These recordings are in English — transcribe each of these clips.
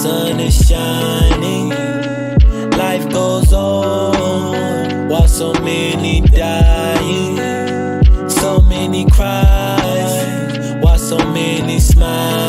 sun is shining. Life goes on while so many dying. So many cries while so many smiling.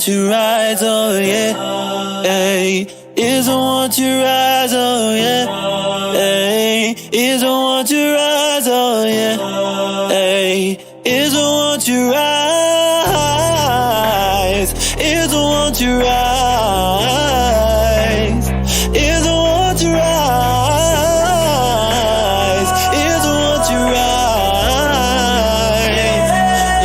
want to rise, oh yeah. Hey, is I want to rise, oh yeah. Hey, is I want to rise, oh yeah. Hey, is I want to rise. Is I want to rise. Is I want to rise. Is I want to rise.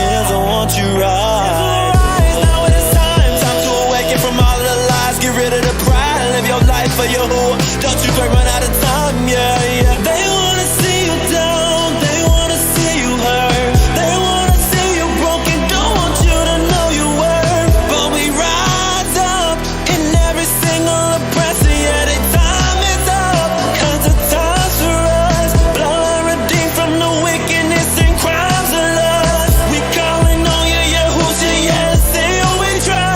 Is I want to rise. Now it is time to awaken from all of the lies. Get rid of the pride. Live your life for your who. Don't you run out of time, yeah, yeah. They wanna see you down. They wanna see you hurt. They wanna see you broken. Don't want you to know your worth. But we rise up in every single oppressor. Yeah, the time is up. 'Cause the time's for us. Blood redeemed from the wickedness and crimes of lust. We calling on you, Yahushua, yeah, say we try.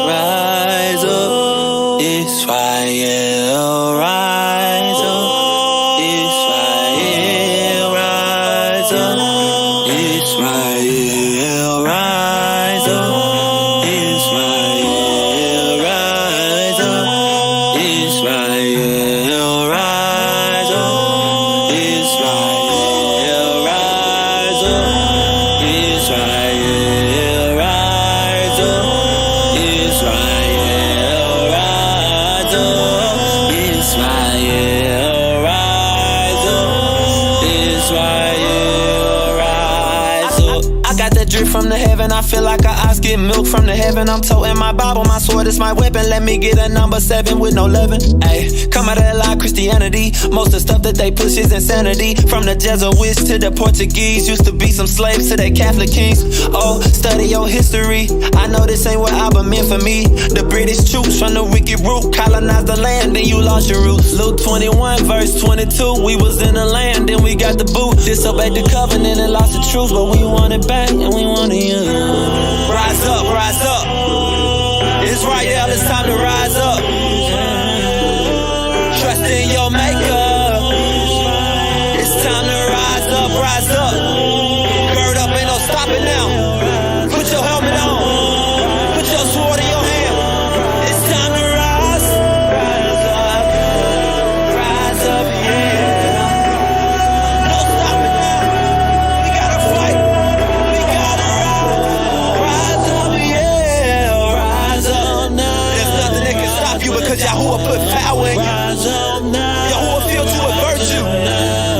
Rise up, Israel, rise up, Israel, rise up, Israel, rise up, Israel, rise up, Israel, rise up, Israel, rise up, Israel, rise up, Israel, rise up, Israel, rise up, Israel, rise up. I got that drip from the heaven, I feel like I ox get milk from the heaven. I'm toting my Bible, my sword is my weapon. Let me get a number 7 with no 11. Ayy, come out of that lie, Christianity. Most of the stuff that they push is insanity. From the Jesuits to the Portuguese, used to be some slaves to their Catholic kings. Oh, study your history. I know this ain't what Abba meant for me. The British troops from the wicked root colonized the land, then you lost your roots. Luke 21 verse 22, we was in the land, then we got the boot. Disobeyed the covenant and lost the truth, but we want it back and we want it you. Rise up, rise up. Israel, it's time to rise up. Trust in your maker. It's time to rise up, rise up. Gird up, ain't no stopping now. Put your helmet on. Put your sword in your hand. It's time to rise. Rise up. Rise up, yeah. No stopping now. We gotta fight. We gotta rise. Rise up, yeah. Rise up now. There's nothing that can stop you because Yahuwah put power in you. Rise up now. Yahuwah filled you with virtue.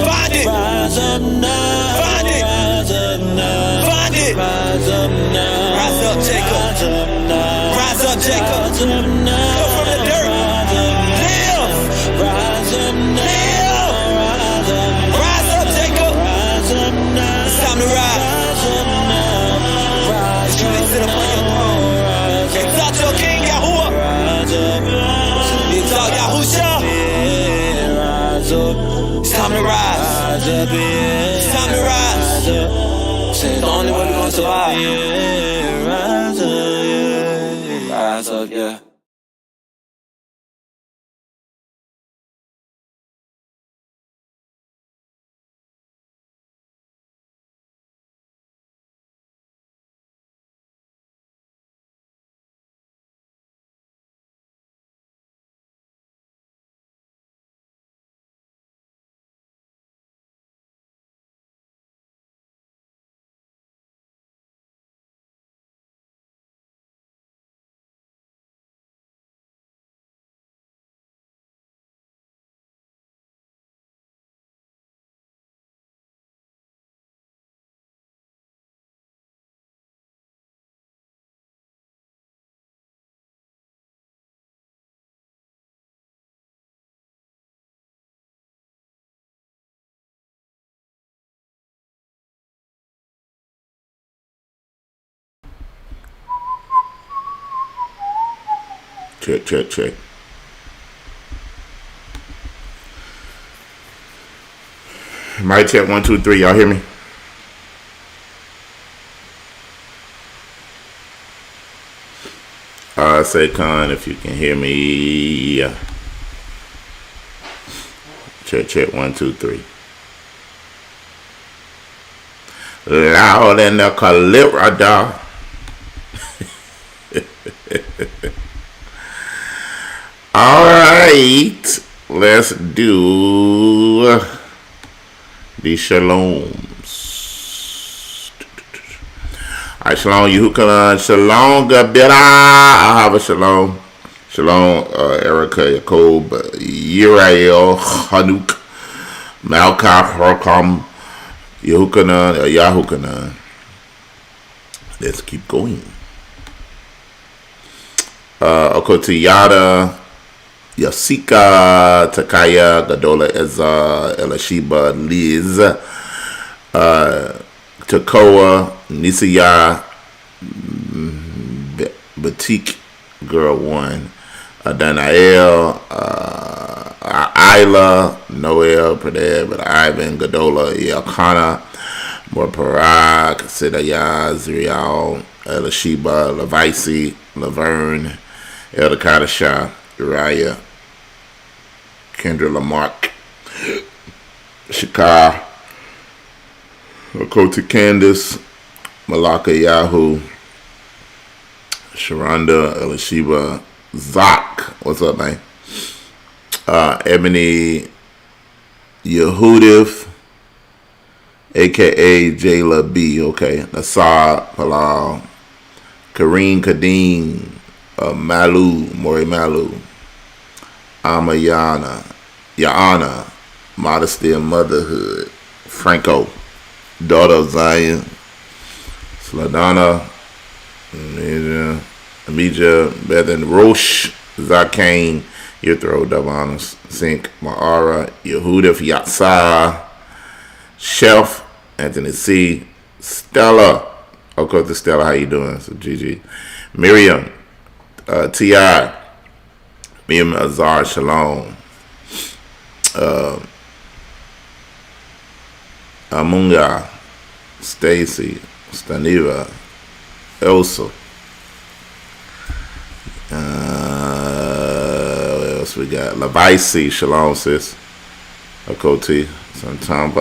Find it. Rise up now. Find it. Rise up now. Find it. Rise up now. Rise up, Jacob. Rise up, Jacob. Come from the dirt. Live. Rise up now. Live. Rise up, Jacob. It's time to rise. It's you that sit upon your throne. Exalt your King, Yahuwah. Exalt Yahusha. It's time to rise. It's time to rise. It's the only way we're gonna survive. Rise up, yeah. Check, check, check. Mic check 1, 2, 3. Y'all hear me? Say con if you can hear me. Check, check 1, 2, 3. Loud in the Calirada. Alright. Let's do the shalom. Alright, shalom, Yehukanan, shalom, Gabira, Ahava, shalom, shalom, Erica, Jacob, Yirael, Chanukah, Malka, Harkam, Yehukanan, Yahukanan. Let's keep going. Okotiyada, Yasika, Takaya, Gadola, Ezra, Elishiba, Liz, Tekoa, Nisaya, Batik, Girl 1, Danael, Isla, Noel, Pradeb, Ivan, Gadola, Yelkana, Morparak, Sidaya, Zrial, Elishiba, Levaisi, Laverne, Eldakada Shah, Uriah, Kendra Lamarck, Shakar, Kota Candace, Malaka Yahoo, Sharonda, Elishiba, Zach, what's up, man? Ebony Yehudif, aka Jayla B, okay. Nassar Palal, Kareem Kadeem, Malu, Mori Malu, Amayana, Yaana, Modesty and Motherhood, Franco, Daughter of Zion, Sladana, Amija, Bethan Roche, Zakane, Yithro, Davanas, Sink, Ma'ara, Yehudif, Yatsa, Chef, Anthony C, Stella, okay, to Stella, how you doing? So GG. Miriam, T.I., Miriam Azar, Shalom, Amunga, Stacy, Staniva, Elsa. What else we got? Levaisi, Shalom, sis. Akoti, Santamba,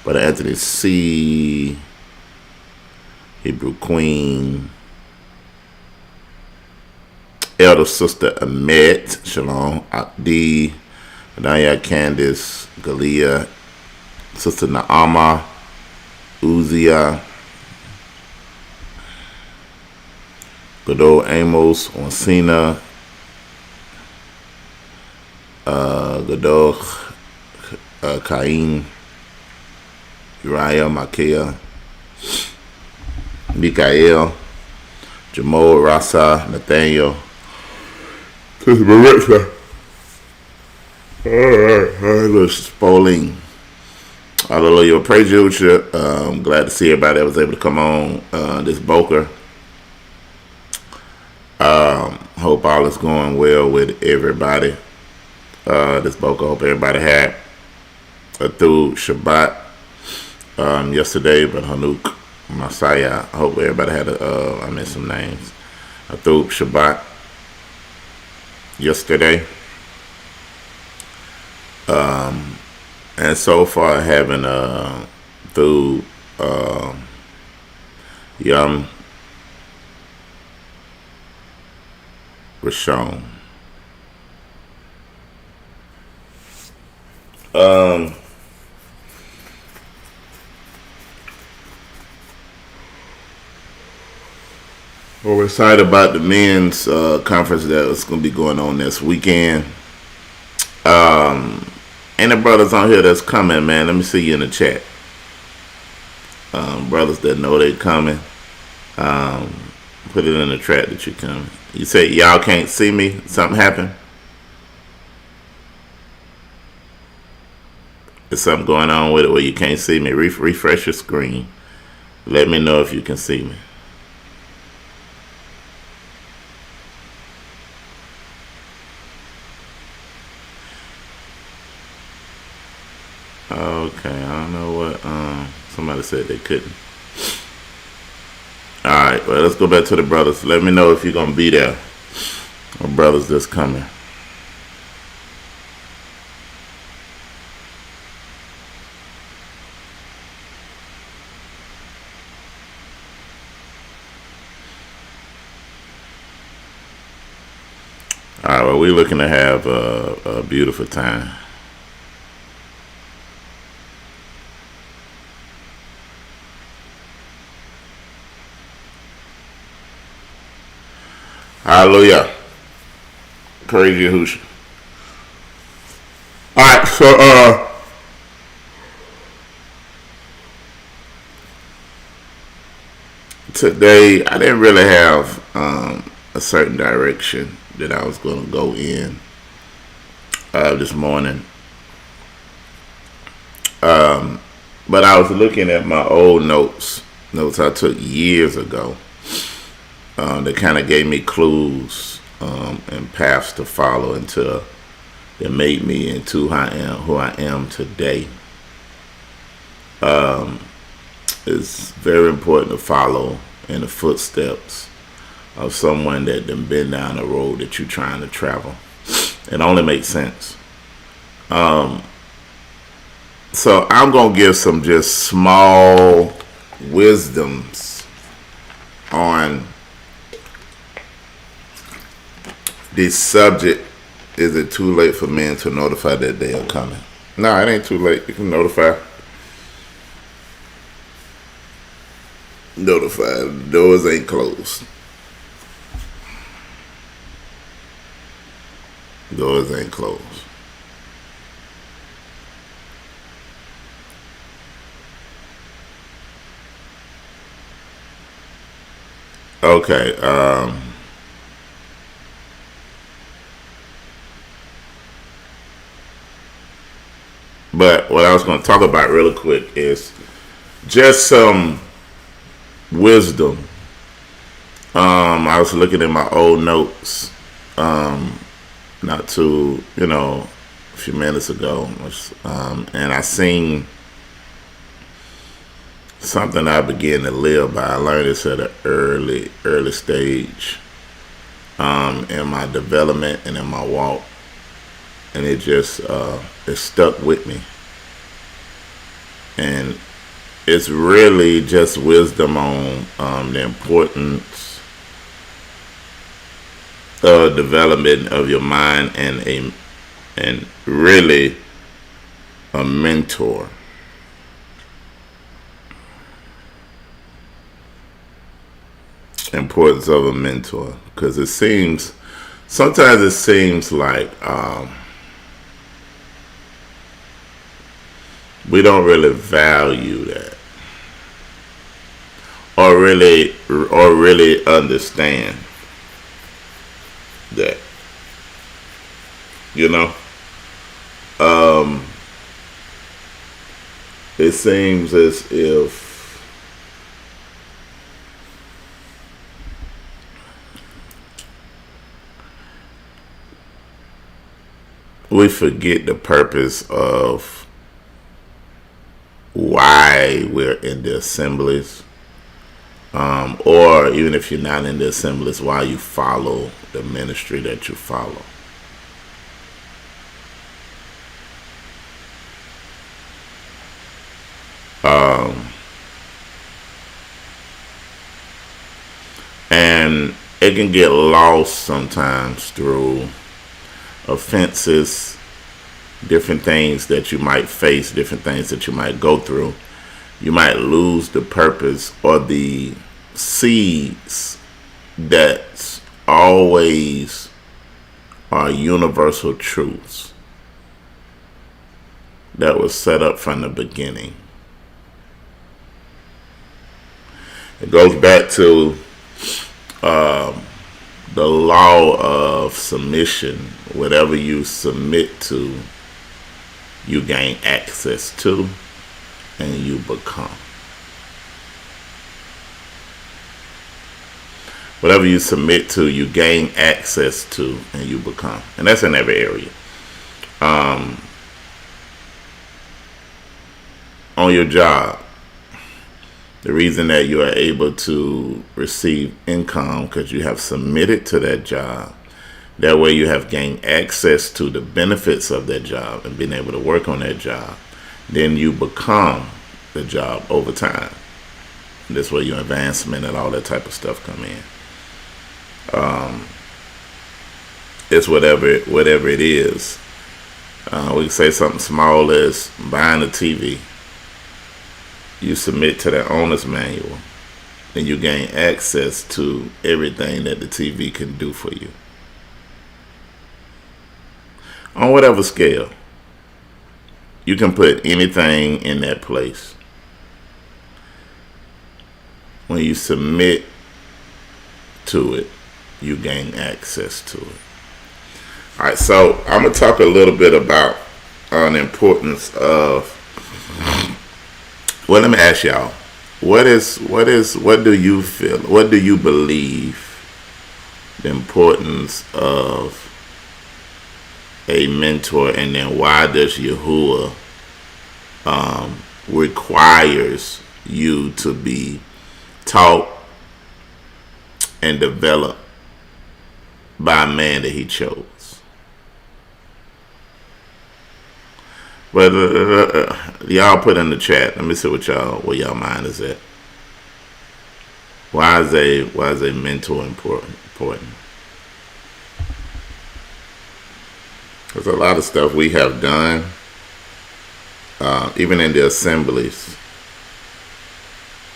Brother Anthony C, Hebrew Queen, Elder Sister Ahmed, Shalom, Akdi, Adaya Candice, Galia, Sister Naama, Uzia, Godot Amos, Onsina, Godot Cain, Uriah, Makea, Mikael, Jamal, Rasa, Nathaniel, Sister Maritza. Alright, Spaulding. Hallelujah. Praise you. I'm glad to see everybody that was able to come on this Boker. Hope all is going well with everybody. This Boker. Hope everybody had a through Shabbat yesterday, but Chanukah, Messiah. I hope everybody had I missed some names. A through Shabbat yesterday. And so far having through Yom Rishon. We're excited about the men's conference that is going to be going on this weekend. Any brothers on here that's coming, man, let me see you in the chat. Brothers that know they coming, put it in the chat that you coming. You say y'all can't see me? Something happened? There's something going on with it where you can't see me. Refresh your screen. Let me know if you can see me. Okay, I don't know what somebody said they couldn't. Alright, well, let's go back to the brothers. Let me know if you're gonna be there. Or brothers that's coming. All right, well, we're looking to have a beautiful time. Hallelujah. Praise Yahushua. All right, so today I didn't really have a certain direction that I was going to go in this morning. But I was looking at my old notes I took years ago that kind of gave me clues and paths to follow until that made me into who I am today. It's very important to follow in the footsteps of someone that done been down the road that you're trying to travel. It only makes sense. So I'm going to give some just small wisdoms on this subject. Is it too late for men to notify that they are coming? No, it ain't too late. You can notify. Notify. The doors ain't closed. Doors ain't closed. Okay. But what I was going to talk about really quick is just some wisdom. I was looking at my old notes not too, a few minutes ago, and I seen something I began to live by. I learned this at an early stage in my development and in my walk, and it just it stuck with me. And it's really just wisdom on the importance of development of your mind and really a mentor. Importance of a mentor, because sometimes it seems like we don't really value that or really understand that, it seems as if we forget the purpose of why we're in the assemblies, or even if you're not in the assemblies, why you follow the ministry that you follow. And it can get lost sometimes through offenses, different things that you might face, different things that you might go through. You might lose the purpose or the seeds that always are universal truths that was set up from the beginning. It goes back to the law of submission. Whatever you submit to, you gain access to, and you become. Whatever you submit to, you gain access to, and you become. And that's in every area. On your job, the reason that you are able to receive income because you have submitted to that job. That way you have gained access to the benefits of that job and being able to work on that job. Then you become the job over time. And this way your advancement and all that type of stuff come in. It's whatever it is. We can say something small as buying a TV. You submit to the owner's manual, and you gain access to everything that the TV can do for you. On whatever scale, you can put anything in that place. When you submit to it, you gain access to it. All right, so I'm gonna talk a little bit about the importance of. Well, let me ask y'all: what do you feel? What do you believe the importance of a mentor, and then why does Yahuwah requires you to be taught and developed by a man that He chose? But y'all put in the chat. Let me see where y'all mind is at. Why is a mentor important? There's a lot of stuff we have done, even in the assemblies,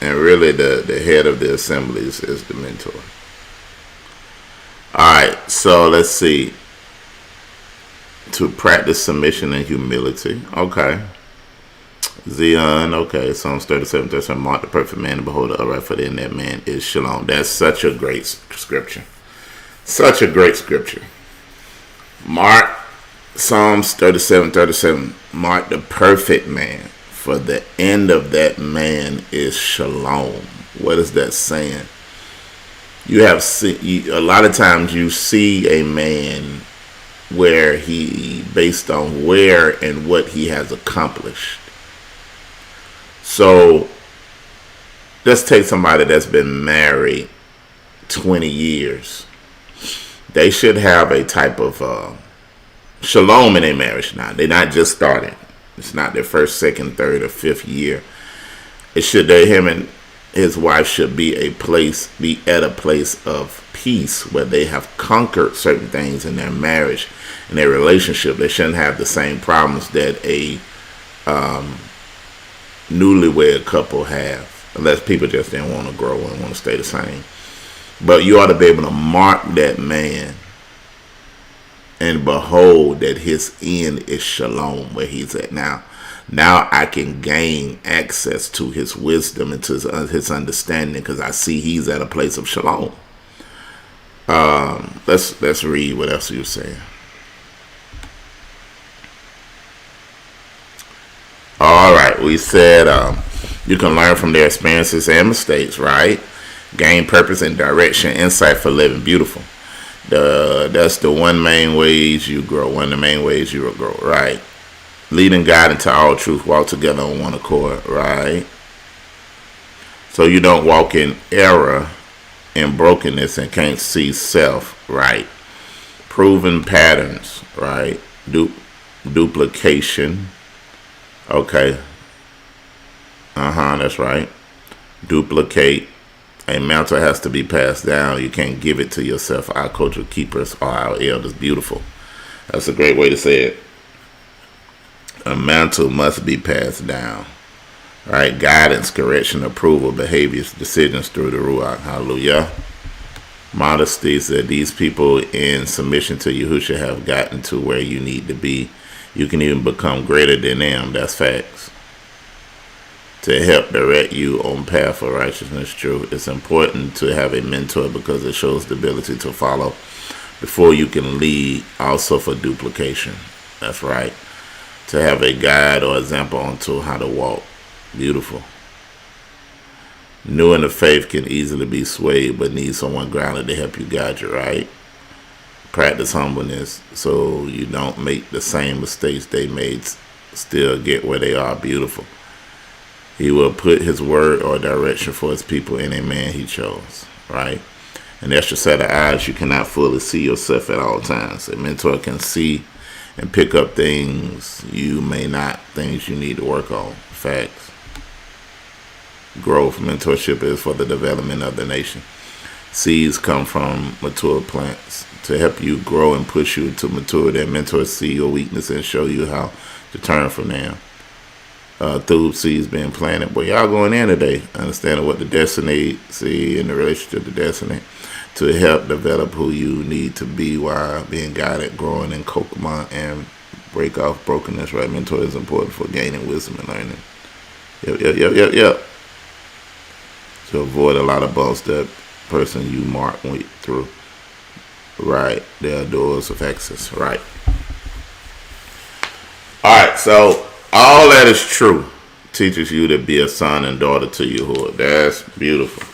and really the head of the assemblies is the mentor. All right, so let's see. To practice submission and humility. Okay. Zion, okay. Psalms 37:37. Mark the perfect man and behold the upright, for in that man is shalom. That's such a great scripture. Such a great scripture. Mark Psalms 37:37. Mark the perfect man, for the end of that man is shalom. What is that saying? You have a lot of times you see a man where he, based on where and what he has accomplished. So let's take somebody that's been married 20 years. They should have a type of shalom in their marriage now. They're not just starting. It's not their first, second, third, or fifth year. It should, him and his wife should be at a place of peace where they have conquered certain things in their marriage, in their relationship. They shouldn't have the same problems that a newlywed couple have, unless people just didn't want to grow and want to stay the same. But you ought to be able to mark that man and behold that his end is shalom, where he's at now. Now I can gain access to his wisdom and to his understanding, because I see he's at a place of shalom. Let's read what else you're saying. All right, we said you can learn from their experiences and mistakes, right? Gain purpose and direction, insight for living. Beautiful. That's the one main ways you grow. One of the main ways you will grow, right? Leading God into all truth, walk together on one accord, right? So you don't walk in error and brokenness and can't see self, right? Proven patterns, right? Duplication, okay. That's right. Duplicate. A mantle has to be passed down. You can't give it to yourself. Our cultural keepers or our elders. Beautiful. That's a great way to say it. A mantle must be passed down. Right? Guidance, correction, approval, behaviors, decisions through the Ruach. Hallelujah. Modesty said these people in submission to Yahushua have gotten to where you need to be. You can even become greater than them. That's facts. To help direct you on path of righteousness, true. It's important to have a mentor because it shows the ability to follow before you can lead. Also for duplication. That's right. To have a guide or example onto how to walk. Beautiful. New in the faith can easily be swayed, but need someone grounded to help you guide you, right? Practice humbleness so you don't make the same mistakes they made, still get where they are. Beautiful. He will put his word or direction for his people in a man he chose, right? An extra set of eyes, you cannot fully see yourself at all times. A mentor can see and pick up things you may not, things you need to work on. Facts. Growth. Mentorship is for the development of the nation. Seeds come from mature plants to help you grow and push you to maturity. And mentors see your weakness and show you how to turn from them. Through seeds being planted. But y'all going in today, understanding what the destiny see and the relationship to destiny to help develop who you need to be while being guided, growing in Kokomo and break off brokenness, right? Mentor is important for gaining wisdom and learning. Yep. To avoid a lot of bumps that person you mark went through. Right. There are doors of access. Right. Alright, so all that is true. Teaches you to be a son and daughter to Yahuwah. That's beautiful.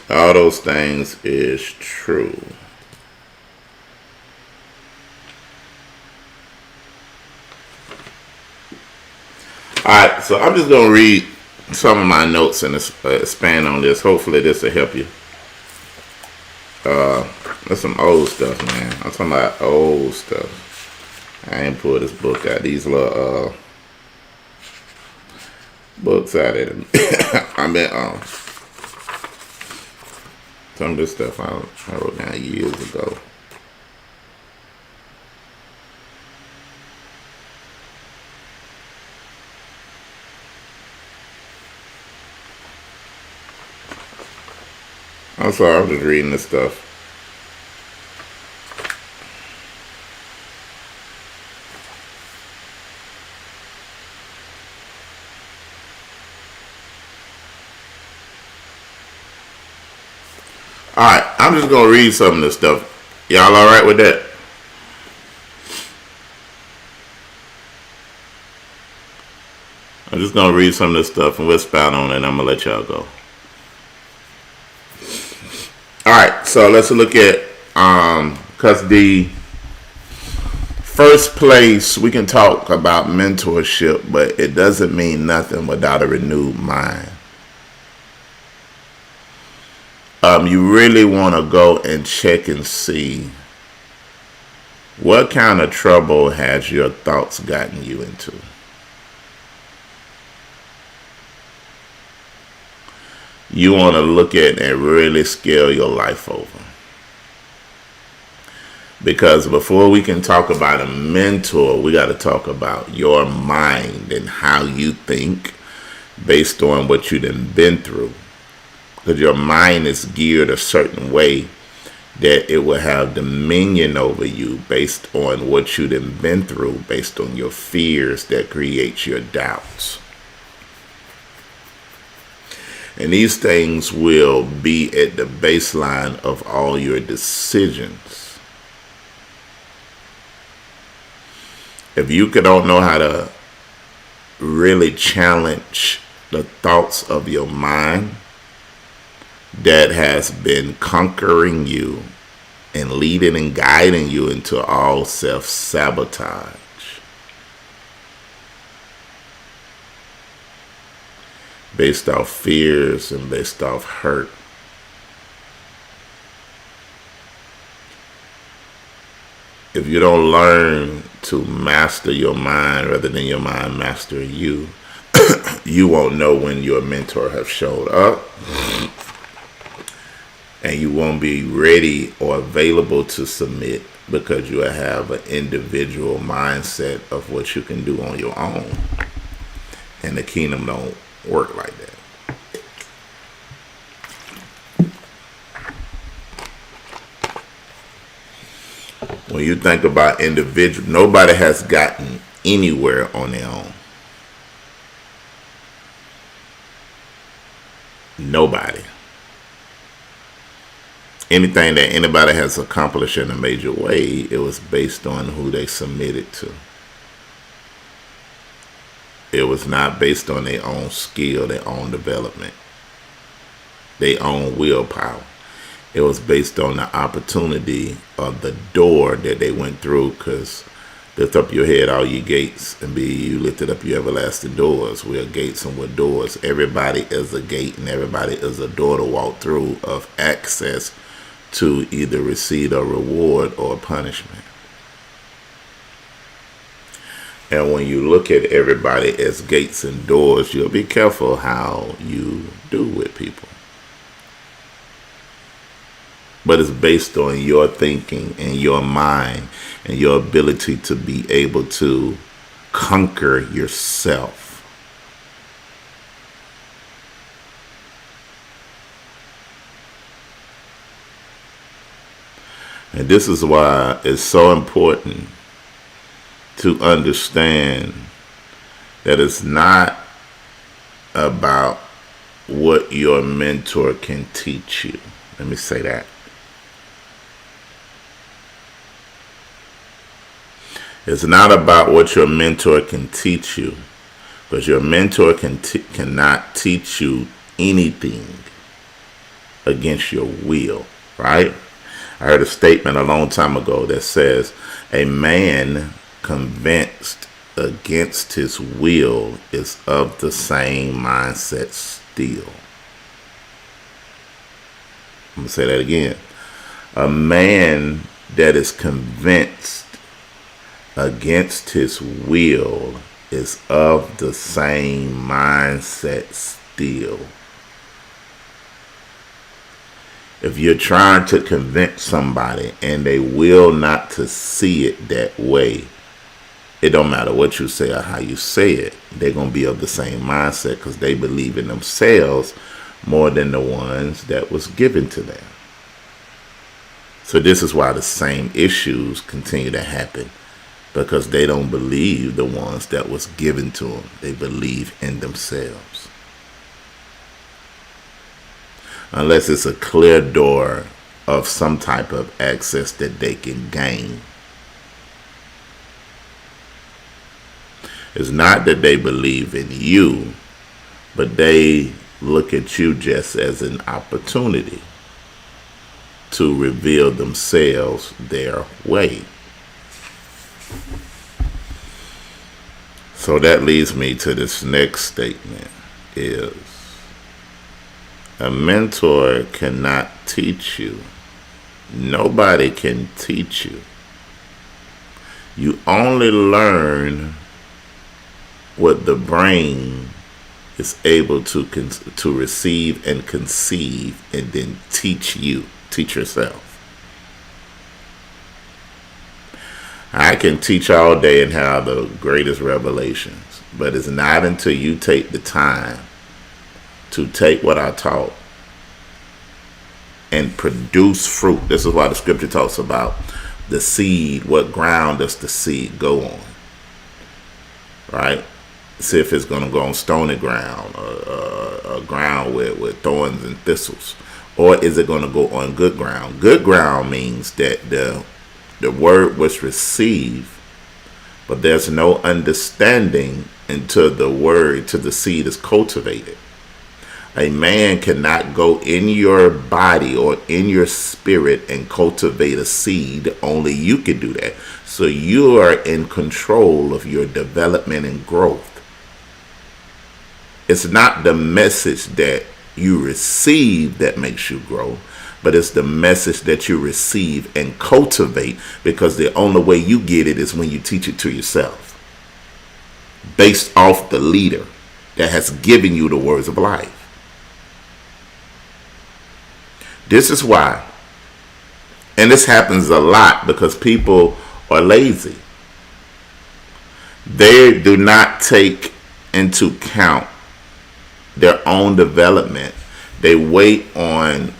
All those things is true. Alright, so I'm just going to read some of my notes and expand on this. Hopefully this will help you. That's some old stuff, man. I'm talking about old stuff. I ain't pulled this book out. These little books out of it. I mean, some of this stuff I wrote down years ago. I'm sorry, I'm just reading this stuff. Alright, I'm just going to read some of this stuff. Y'all alright with that? I'm just going to read some of this stuff and we'll expound on it and I'm going to let y'all go. Alright, so let's look at, because the first place we can talk about mentorship, but it doesn't mean nothing without a renewed mind. You really want to go and check and see what kind of trouble has your thoughts gotten you into. You want to look at and really scale your life over. Because before we can talk about a mentor, we got to talk about your mind and how you think based on what you done been through. Because your mind is geared a certain way that it will have dominion over you based on what you done been through, based on your fears that create your doubts. And these things will be at the baseline of all your decisions. If you don't know how to really challenge the thoughts of your mind that has been conquering you and leading and guiding you into all self-sabotage, based off fears and based off hurt, if you don't learn to master your mind rather than your mind master you, you won't know when your mentor have showed up. And you won't be ready or available to submit because you have an individual mindset of what you can do on your own. And the kingdom don't work like that. When you think about individual, nobody has gotten anywhere on their own. Nobody. Anything that anybody has accomplished in a major way, it was based on who they submitted to. It was not based on their own skill, their own development, their own willpower. It was based on the opportunity of the door that they went through, because lift up your head, all ye gates, and be you lifted up your everlasting doors. We are gates and we're doors. Everybody is a gate and everybody is a door to walk through of access to either receive a reward or a punishment. And when you look at everybody as gates and doors, you'll be careful how you do with people. but it's based on your thinking and your mind and your ability to be able to conquer yourself. And this is why it's so important to understand that it's not about what your mentor can teach you. Let me say that. It's not about what your mentor can teach you, because your mentor cannot teach you anything against your will, right? I heard a statement a long time ago that says, a man convinced against his will is of the same mindset still. I'm going to say that again. A man that is convinced against his will is of the same mindset still. If you're trying to convince somebody and they will not to see it that way, it don't matter what you say or how you say it, they're going to be of the same mindset because they believe in themselves more than the ones that was given to them. So this is why the same issues continue to happen, because they don't believe the ones that was given to them. They believe in themselves. Unless it's a clear door of some type of access that they can gain. It's not that they believe in you, but they look at you just as an opportunity to reveal themselves their way. So that leads me to this next statement is, a mentor cannot teach you. Nobody can teach you. You only learn what the brain is able to receive and conceive, and then teach yourself. I can teach all day and have the greatest revelations, but it's not until you take the time to take what I taught and produce fruit. This is why the scripture talks about the seed. What ground does the seed go on? Right? See if it's going to go on stony ground, or ground with thorns and thistles, or is it going to go on good ground? Good ground means that the word was received, but there's no understanding until the word, to the seed is cultivated. A man cannot go in your body or in your spirit and cultivate a seed. Only you can do that. So you are in control of your development and growth. It's not the message that you receive that makes you grow, but it's the message that you receive and cultivate, because the only way you get it is when you teach it to yourself, based off the leader that has given you the words of life. This is why, and this happens a lot because people are lazy. They do not take into account their own development. They wait on,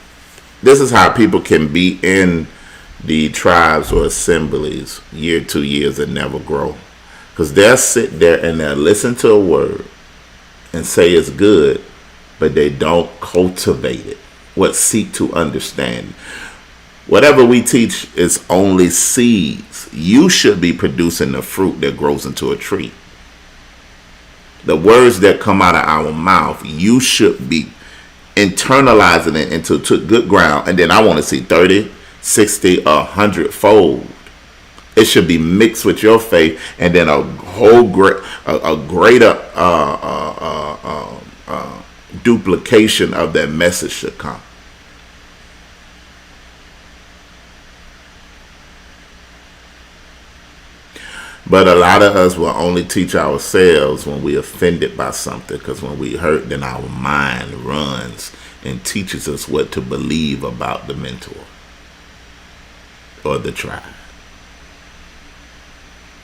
this is how people can be in the tribes or assemblies year, 2 years and never grow. Because they'll sit there and they'll listen to a word and say it's good, but they don't cultivate it. What seek to understand. Whatever we teach is only seeds. You should be producing the fruit that grows into a tree. The words that come out of our mouth, you should be internalizing it into good ground. And then I want to see 30, 60, 100 fold. It should be mixed with your faith, and then a greater duplication of that message should come. But a lot of us will only teach ourselves when we're offended by something, because when we hurt, then our mind runs and teaches us what to believe about the mentor. or the tribe.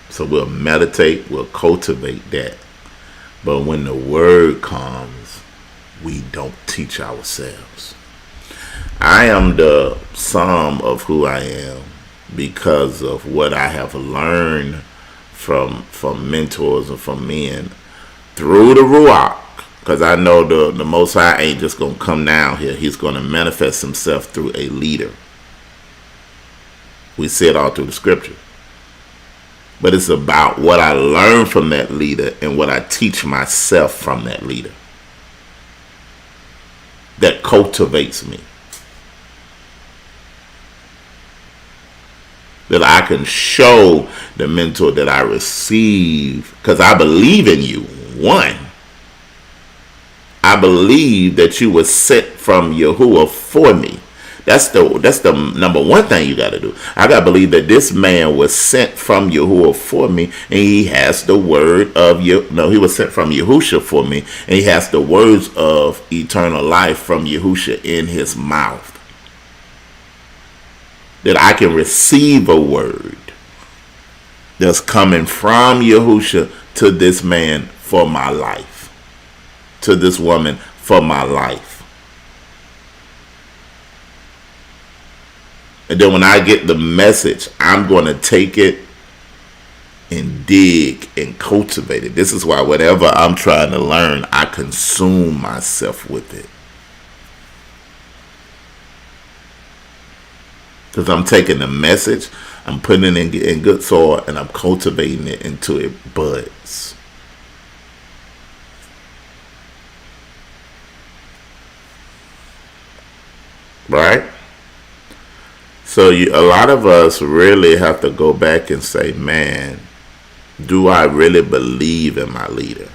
So we'll meditate, we'll cultivate that. But when the word comes, we don't teach ourselves. I am the sum of who I am because of what I have learned from mentors and from men through the Ruach. Because I know the Most High ain't just going to come down here. He's going to manifest himself through a leader. We see it all through the scripture. But it's about what I learn from that leader and what I teach myself from that leader. That cultivates me. That I can show the mentor that I receive. Because I believe in you. One, I believe that you were sent from Yahuwah for me. That's the number one thing you got to do. I got to believe that this man was sent from Yahuwah for me, and he has the word of he was sent from Yahusha for me, and he has the words of eternal life from Yahusha in his mouth. That I can receive a word that's coming from Yahusha to this man for my life, to this woman for my life. And then when I get the message, I'm going to take it and dig and cultivate it. This is why whatever I'm trying to learn, I consume myself with it. Because I'm taking the message, I'm putting it in good soil, and I'm cultivating it until it buds. Right? So a lot of us really have to go back and say, man, do I really believe in my leader?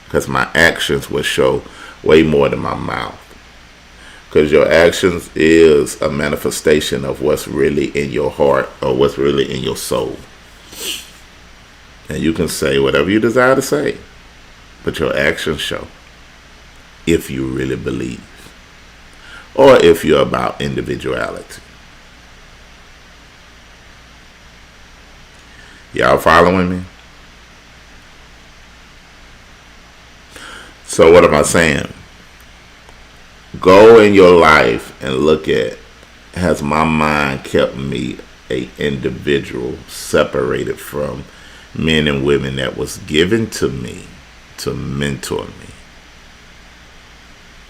Because my actions will show way more than my mouth. Because your actions is a manifestation of what's really in your heart or what's really in your soul. And you can say whatever you desire to say, but your actions show if you really believe or if you're about individuality. Y'all following me? So what am I saying? Go in your life and look at, has my mind kept me a individual separated from men and women that was given to me to mentor me?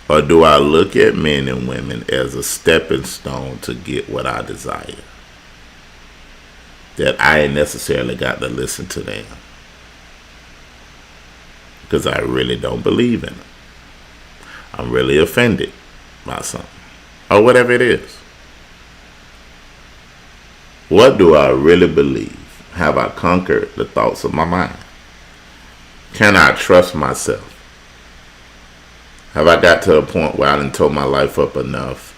Or do I look at men and women as a stepping stone to get what I desire? That I ain't necessarily got to listen to them. Because I really don't believe in them. I'm really offended by something. Or whatever it is. What do I really believe? Have I conquered the thoughts of my mind? Can I trust myself? Have I got to a point where I done tore my life up enough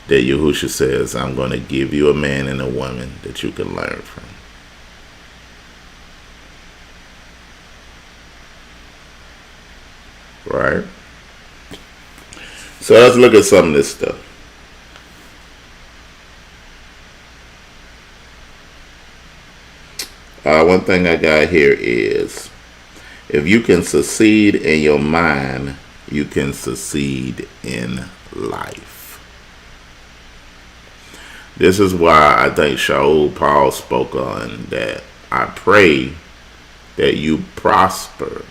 that Yahusha says, I'm going to give you a man and a woman that you can learn from? Right? So let's look at some of this stuff. One thing I got here is, if you can succeed in your mind, you can succeed in life. This is why I think Shaul Paul spoke on that. I pray that you prosper,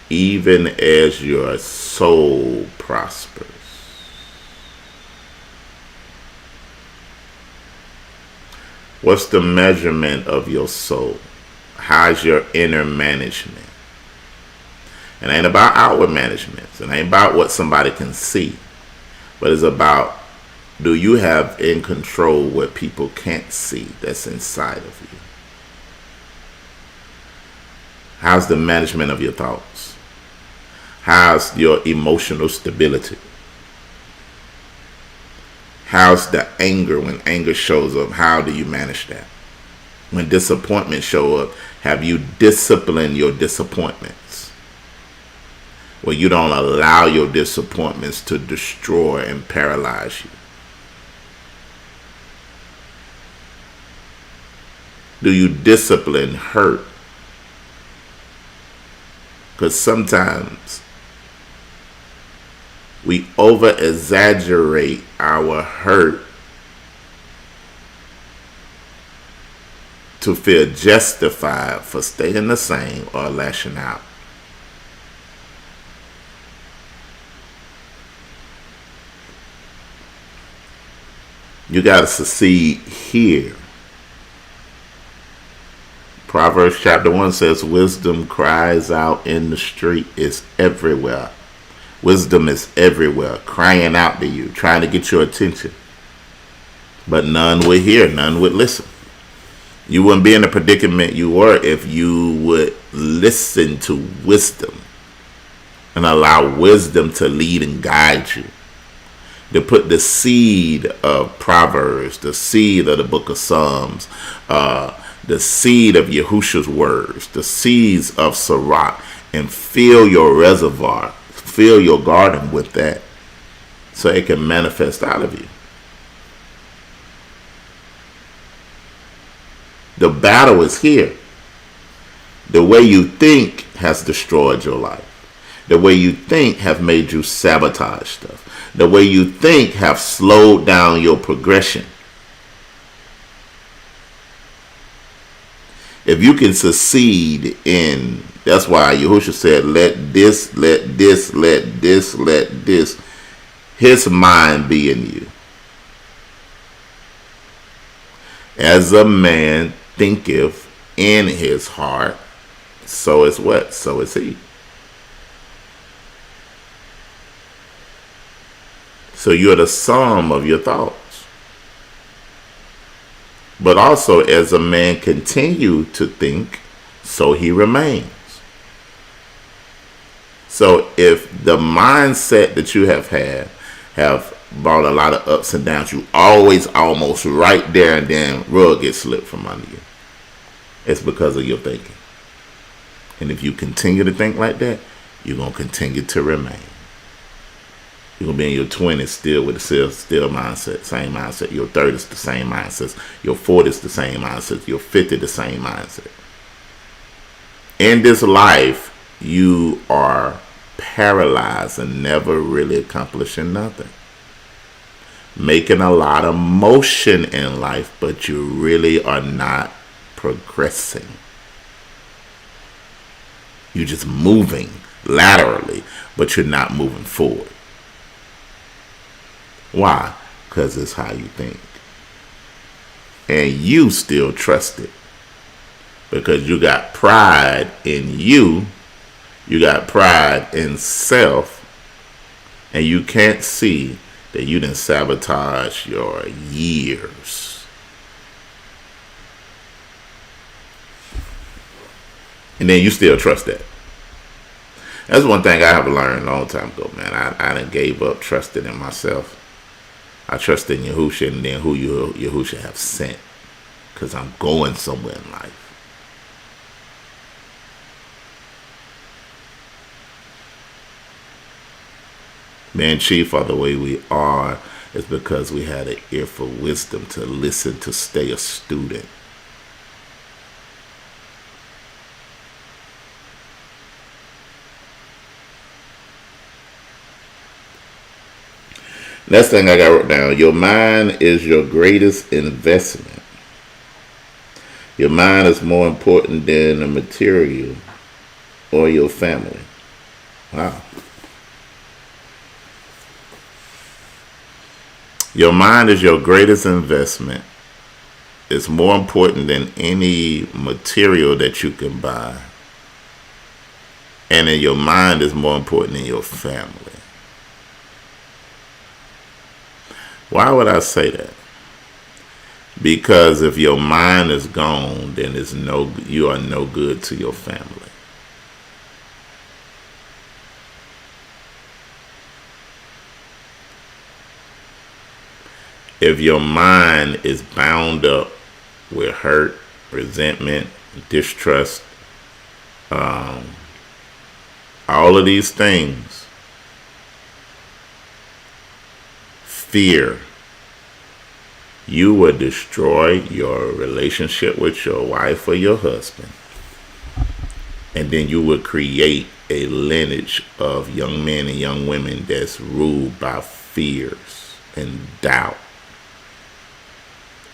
even as your soul prospers. What's the measurement of your soul? How's your inner management? It ain't about outward management. It ain't about what somebody can see. But it's about, do you have in control what people can't see that's inside of you? How's the management of your thoughts? How's your emotional stability? How's the anger when anger shows up? How do you manage that? When disappointment show up, have you disciplined your disappointments? Where you don't allow your disappointments to destroy and paralyze you. Do you discipline hurt? Because sometimes we over exaggerate our hurt to feel justified for staying the same or lashing out. You got to succeed here. Proverbs chapter 1 says, wisdom cries out in the street. It's everywhere. Wisdom is everywhere, crying out to you, trying to get your attention. But none would hear, none would listen. You wouldn't be in the predicament you were if you would listen to wisdom and allow wisdom to lead and guide you. To put the seed of Proverbs, the seed of the book of Psalms, the seed of Yahushua's words, the seeds of Sirach, and fill your reservoir, fill your garden with that so it can manifest out of you. The battle is here. The way you think has destroyed your life. The way you think have made you sabotage stuff. The way you think have slowed down your progression. If you can succeed in, that's why Yahushua said, let this, his mind be in you. As a man thinketh in his heart, so is what? So is he. So you're the sum of your thoughts. But also, as a man continue to think, so he remains. So if the mindset that you have had have brought a lot of ups and downs, you always almost right there and then rug gets slipped from under you. It's because of your thinking. And if you continue to think like that, you're going to continue to remain. You're going to be in your 20s still with the still mindset, same mindset. Your 30s, the same mindset. Your 40s, the same mindset. Your 50s, the same mindset. In this life, you are paralyzed and never really accomplishing nothing. Making a lot of motion in life, but you really are not progressing. You're just moving laterally, but you're not moving forward. Why? Because it's how you think. And you still trust it. Because you got pride in you. You got pride in self. And you can't see that you done sabotage your years. And then you still trust that. That's one thing I have learned a long time ago, man. I done gave up trusting in myself. I trust in Yahushua and then who Yahushua have sent. Because I'm going somewhere in life. Man, chief, are the way we are is because we had an ear for wisdom to listen, to stay a student. Next thing I got wrote down, your mind is your greatest investment. Your mind is more important than the material or your family. Wow. Your mind is your greatest investment. It's more important than any material that you can buy. And then your mind is more important than your family. Why would I say that? Because if your mind is gone, then you are no good to your family. If your mind is bound up with hurt, resentment, distrust, all of these things, fear, you will destroy your relationship with your wife or your husband. And then you will create a lineage of young men and young women that's ruled by fears and doubt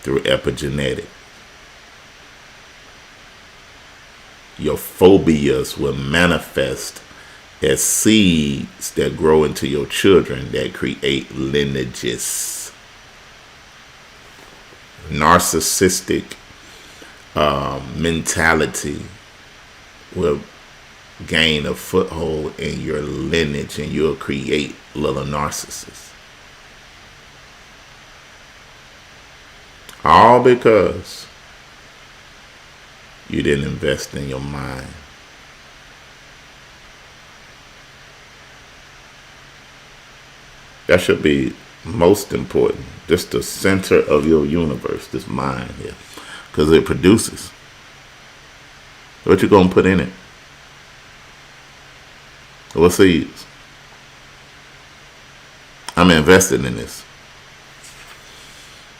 through epigenetic. Your phobias will manifest as seeds that grow into your children that create lineages. Narcissistic mentality will gain a foothold in your lineage, and you'll create little narcissists. All because you didn't invest in your mind. That should be most important. Just the center of your universe, this mind here. Because it produces. What you going to put in it? What seeds? I'm invested in this.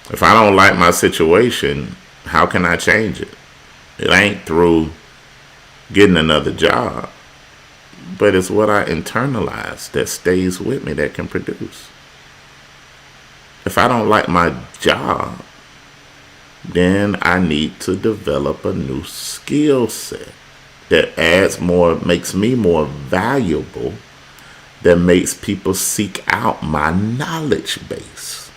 If I don't like my situation, how can I change it? It ain't through getting another job, but it's what I internalize that stays with me that can produce. If I don't like my job, then I need to develop a new skill set that adds more, makes me more valuable, that makes people seek out my knowledge base.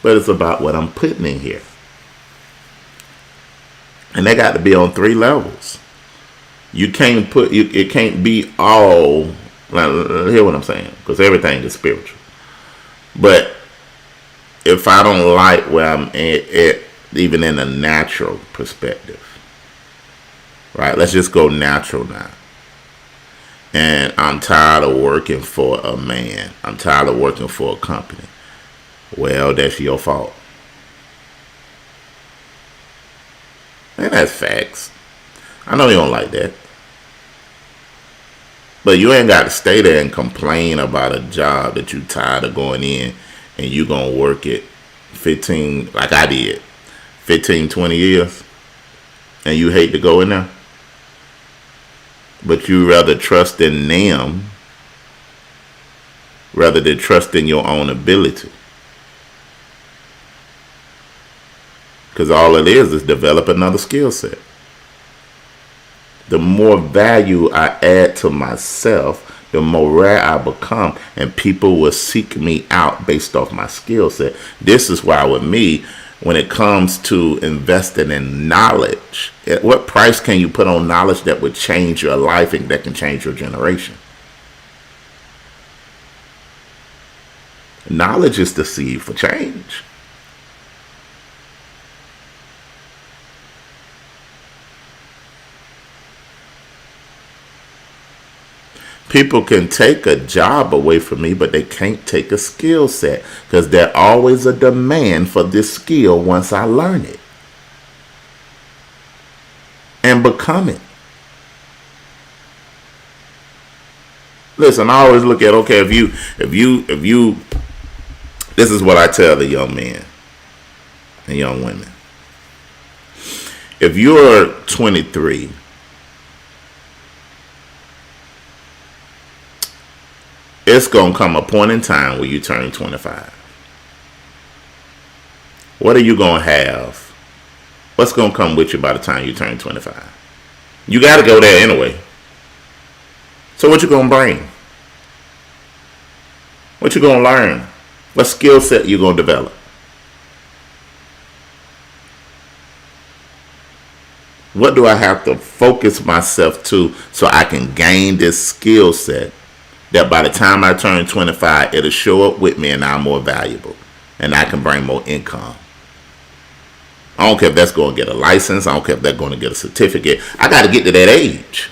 But it's about what I'm putting in here. And they got to be on 3 levels. You can't put, it can't be all, hear what I'm saying, because everything is spiritual. But if I don't like where I'm at, even in a natural perspective, right? Let's just go natural now. And I'm tired of working for a man. I'm tired of working for a company. Well, that's your fault. And that's facts. I know you don't like that. But you ain't got to stay there and complain about a job that you tired of going in and you going to work it 15, like I did, 15, 20 years, and you hate to go in there. But you rather trust in them rather than trust in your own ability. Because all it is develop another skill set. The more value I add to myself, the more rare I become, and people will seek me out based off my skill set. This is why with me, when it comes to investing in knowledge, at what price can you put on knowledge that would change your life and that can change your generation? Knowledge is the seed for change. People can take a job away from me, but they can't take a skill set because there's always a demand for this skill once I learn it and become it. Listen, I always look at, okay, if you, this is what I tell the young men and young women. If you're 23, it's going to come a point in time where you turn 25. What are you going to have? What's going to come with you by the time you turn 25? You got to go there anyway. So what you going to bring? What you going to learn? What skill set you going to develop? What do I have to focus myself to so I can gain this skill set that by the time I turn 25, it'll show up with me and I'm more valuable and I can bring more income? I don't care if that's going to get a license. I don't care if they're going to get a certificate. I got to get to that age.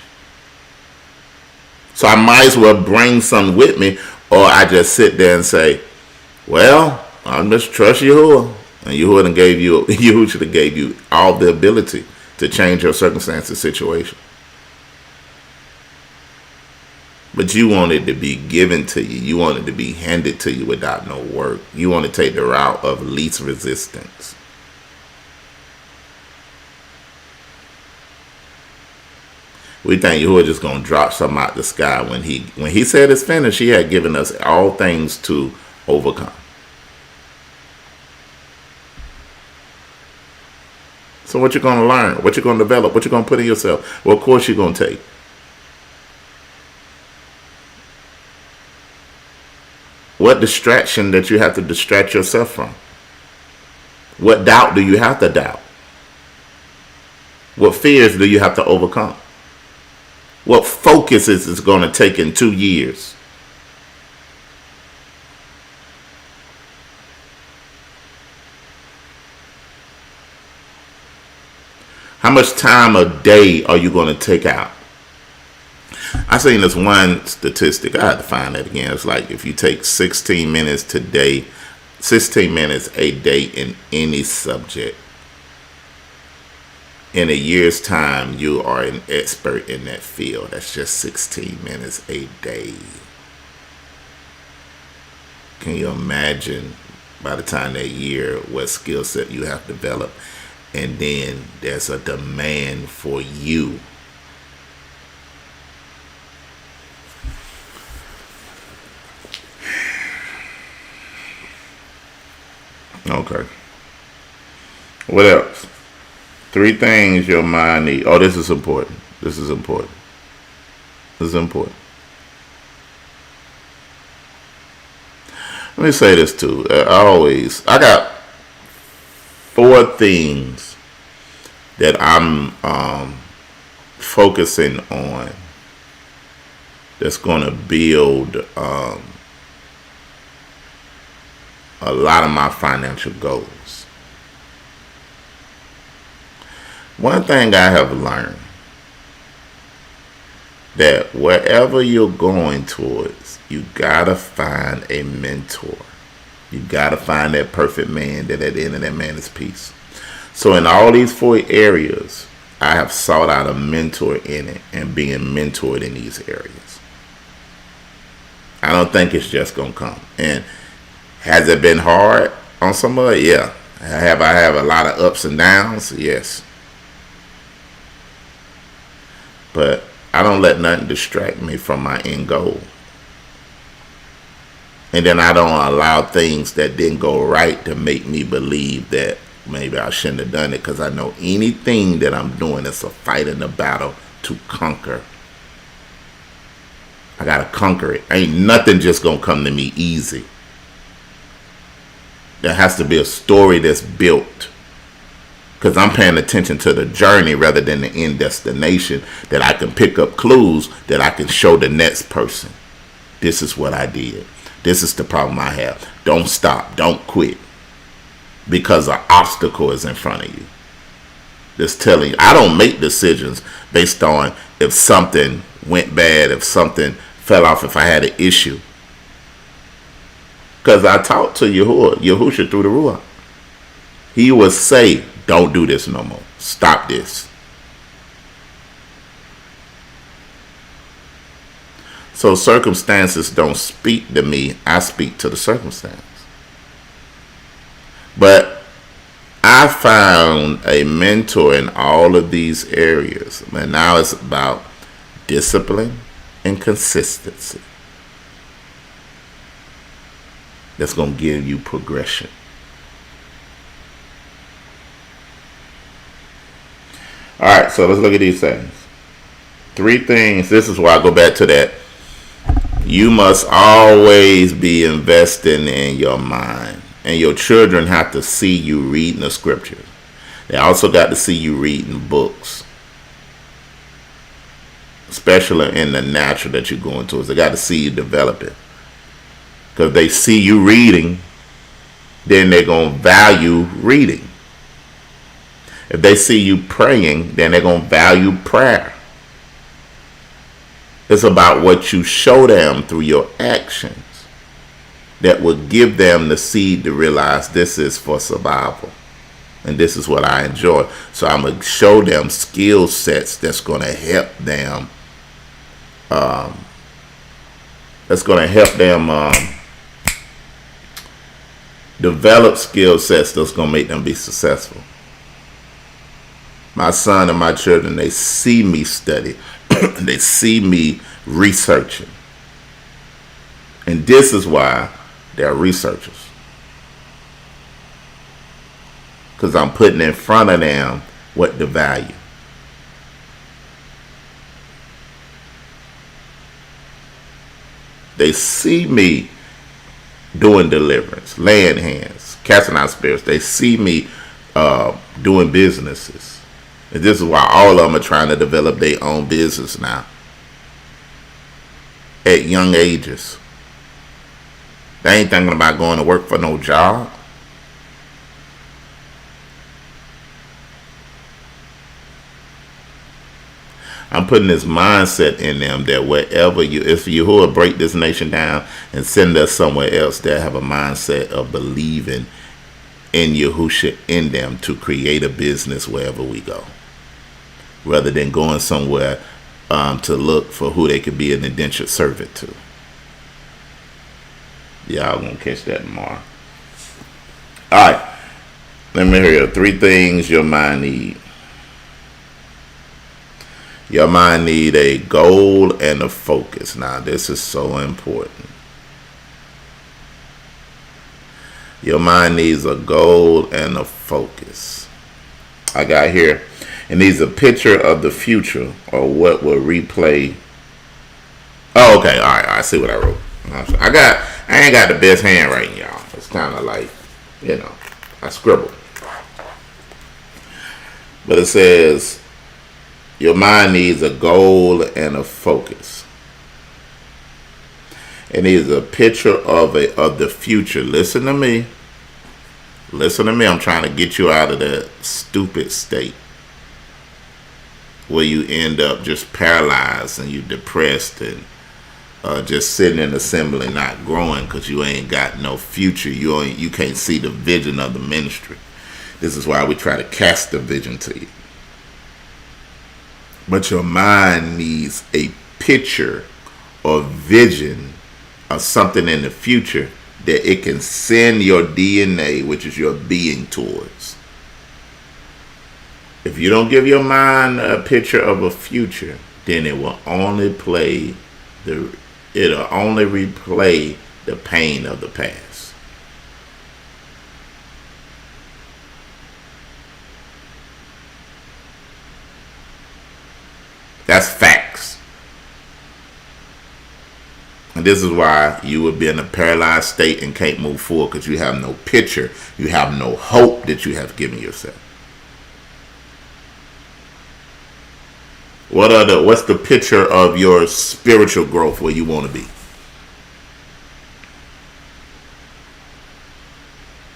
So I might as well bring something with me, or I just sit there and say, well, I'll just trust Yahuwah. And Yahuwah should have gave you all the ability to change your circumstances, situation. But you want it to be given to you. You want it to be handed to you without no work. You want to take the route of least resistance. We think Yahuwah just going to drop something out the sky. When he said it's finished, he had given us all things to overcome. So what you're going to learn, what you're going to develop, what you're going to put in yourself, what course you're going to take. What distraction that you have to distract yourself from? What doubt do you have to doubt? What fears do you have to overcome? What focus is it going to take in 2 years? How much time a day are you going to take out? I seen this one statistic. I had to find that again. It's like if you take 16 minutes a day in any subject, in a year's time, you are an expert in that field. That's just 16 minutes a day. Can you imagine by the time that year what skill set you have developed? And then there's a demand for you. Okay. What else? 3 things your mind needs. Oh, this is important. This is important. This is important. Let me say this too. I got 4 things that I'm focusing on that's going to build a lot of my financial goals. One thing I have learned, that wherever you're going towards, you gotta find a mentor. You gotta find that perfect man that at the end of that man is peace. So in all these 4 areas, I have sought out a mentor in it and being mentored in these areas. I don't think it's just gonna come. And has it been hard on some of it? Yeah. I have a lot of ups and downs? Yes. But I don't let nothing distract me from my end goal. And then I don't allow things that didn't go right to make me believe that maybe I shouldn't have done it, because I know anything that I'm doing is a fight in the battle to conquer. I got to conquer it. Ain't nothing just going to come to me easy. There has to be a story that's built, because I'm paying attention to the journey rather than the end destination, that I can pick up clues that I can show the next person. This is what I did. This is the problem I have. Don't stop. Don't quit. Because an obstacle is in front of you. Just telling you. I don't make decisions based on if something went bad, if something fell off, if I had an issue. Because I talked to Yahusha through the Ruach. He would say, don't do this no more. Stop this. So circumstances don't speak to me. I speak to the circumstance. But I found a mentor in all of these areas. And now it's about discipline and consistency. That's going to give you progression. Alright, so let's look at these things. 3 things. This is why I go back to that. You must always be investing in your mind. And your children have to see you reading the scriptures. They also got to see you reading books. Especially in the natural that you're going towards. They got to see you developing. Because they see you reading, then they're going to value reading. If they see you praying, then they're going to value prayer. It's about what you show them through your actions that will give them the seed to realize this is for survival. And this is what I enjoy. So I'm going to show them skill sets that's going to help them that's going to help them develop skill sets that's going to make them be successful. My son and my children, they see me study. They see me researching. And this is why they're researchers. Because I'm putting in front of them what the value. They see me doing deliverance, laying hands, casting out spirits. They see me doing businesses. And this is why all of them are trying to develop their own business now. At young ages. They ain't thinking about going to work for no job. I'm putting this mindset in them that wherever if Yahuwah break this nation down and send us somewhere else, they'll have a mindset of believing in Yahusha in them to create a business wherever we go. Rather than going somewhere to look for who they could be an indentured servant to. Y'all gonna catch that tomorrow. Alright. Let me hear 3 things your mind needs. Your mind need a goal and a focus. Now, this is so important. Your mind needs a goal and a focus. I got here. It needs a picture of the future or what will replay. Oh, okay. All right. I see what I wrote. I ain't got the best handwriting, y'all. It's kind of like, I scribble. But it says, your mind needs a goal and a focus. It needs a picture of the future. Listen to me. Listen to me. I'm trying to get you out of that stupid state where you end up just paralyzed and you depressed and just sitting in assembly not growing because you ain't got no future. You can't see the vision of the ministry. This is why we try to cast the vision to you. But your mind needs a picture or vision of something in the future that it can send your DNA, which is your being, towards. If you don't give your mind a picture of a future, then it will only replay the pain of the past. That's facts. And this is why you would be in a paralyzed state and can't move forward, because you have no picture. You have no hope that you have given yourself. What's the picture of your spiritual growth where you want to be?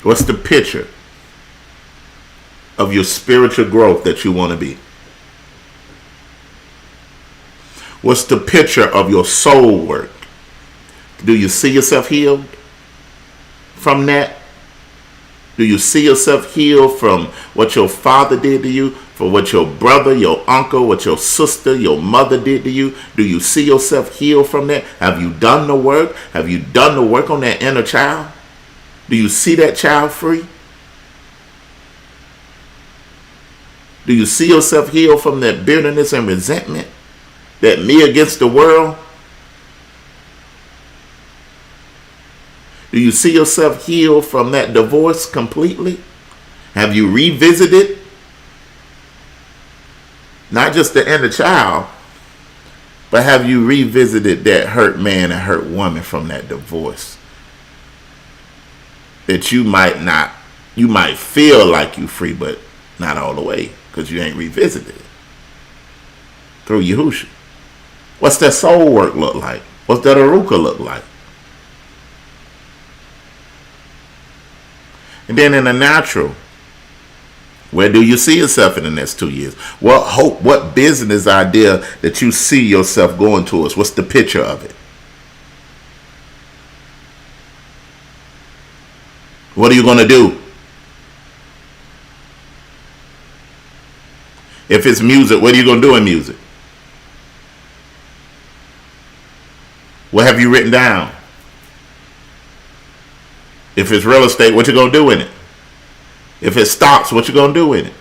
What's the picture of your spiritual growth that you want to be? What's the picture of your soul work? Do you see yourself healed from that? Do you see yourself healed from what your father did to you? For what your brother, your uncle, what your sister, your mother did to you? Do you see yourself healed from that? Have you done the work? Have you done the work on that inner child? Do you see that child free? Do you see yourself healed from that bitterness and resentment? That me against the world? Do you see yourself healed from that divorce completely? Have you revisited not just the inner child, but have you revisited that hurt man and hurt woman from that divorce? That you might feel like you free, but not all the way, because you ain't revisited it through Yahushua. What's that soul work look like? What's that Aruka look like? And then in the natural, where do you see yourself in the next 2 years? What hope, what business idea that you see yourself going towards? What's the picture of it? What are you going to do? If it's music, what are you going to do in music? What have you written down? If it's real estate, what you gonna do in it? If it's stocks, what you gonna do in it?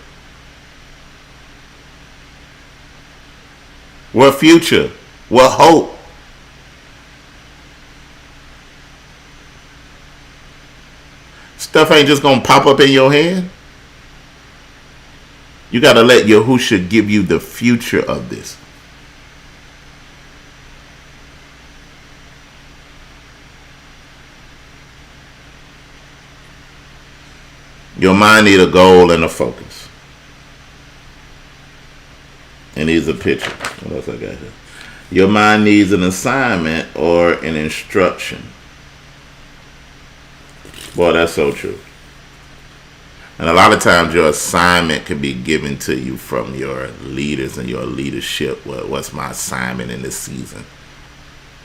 What future? What hope? Stuff ain't just gonna pop up in your hand. You gotta let Yahusha give you the future of this. Your mind needs a goal and a focus. And needs a picture. What else I got here? Your mind needs an assignment or an instruction. Boy, that's so true. And a lot of times your assignment can be given to you from your leaders and your leadership. What's my assignment in this season?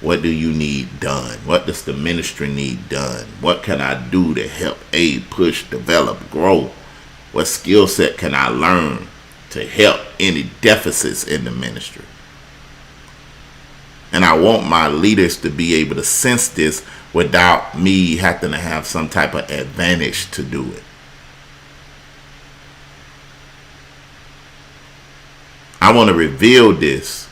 What do you need done? What does the ministry need done? What can I do to help aid, push, develop, grow? What skill set can I learn to help any deficits in the ministry? And I want my leaders to be able to sense this without me having to have some type of advantage to do it. I want to reveal this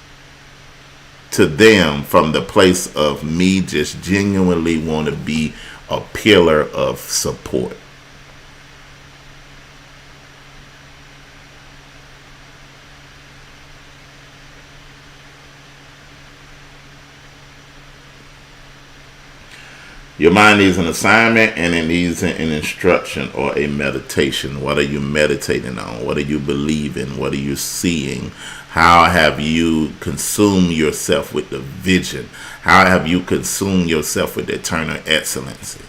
to them from the place of me just genuinely want to be a pillar of support. Your mind needs an assignment and it needs an instruction or a meditation. What are you meditating on? What are you believing? What are you seeing? How have you consumed yourself with the vision? How have you consumed yourself with eternal excellency?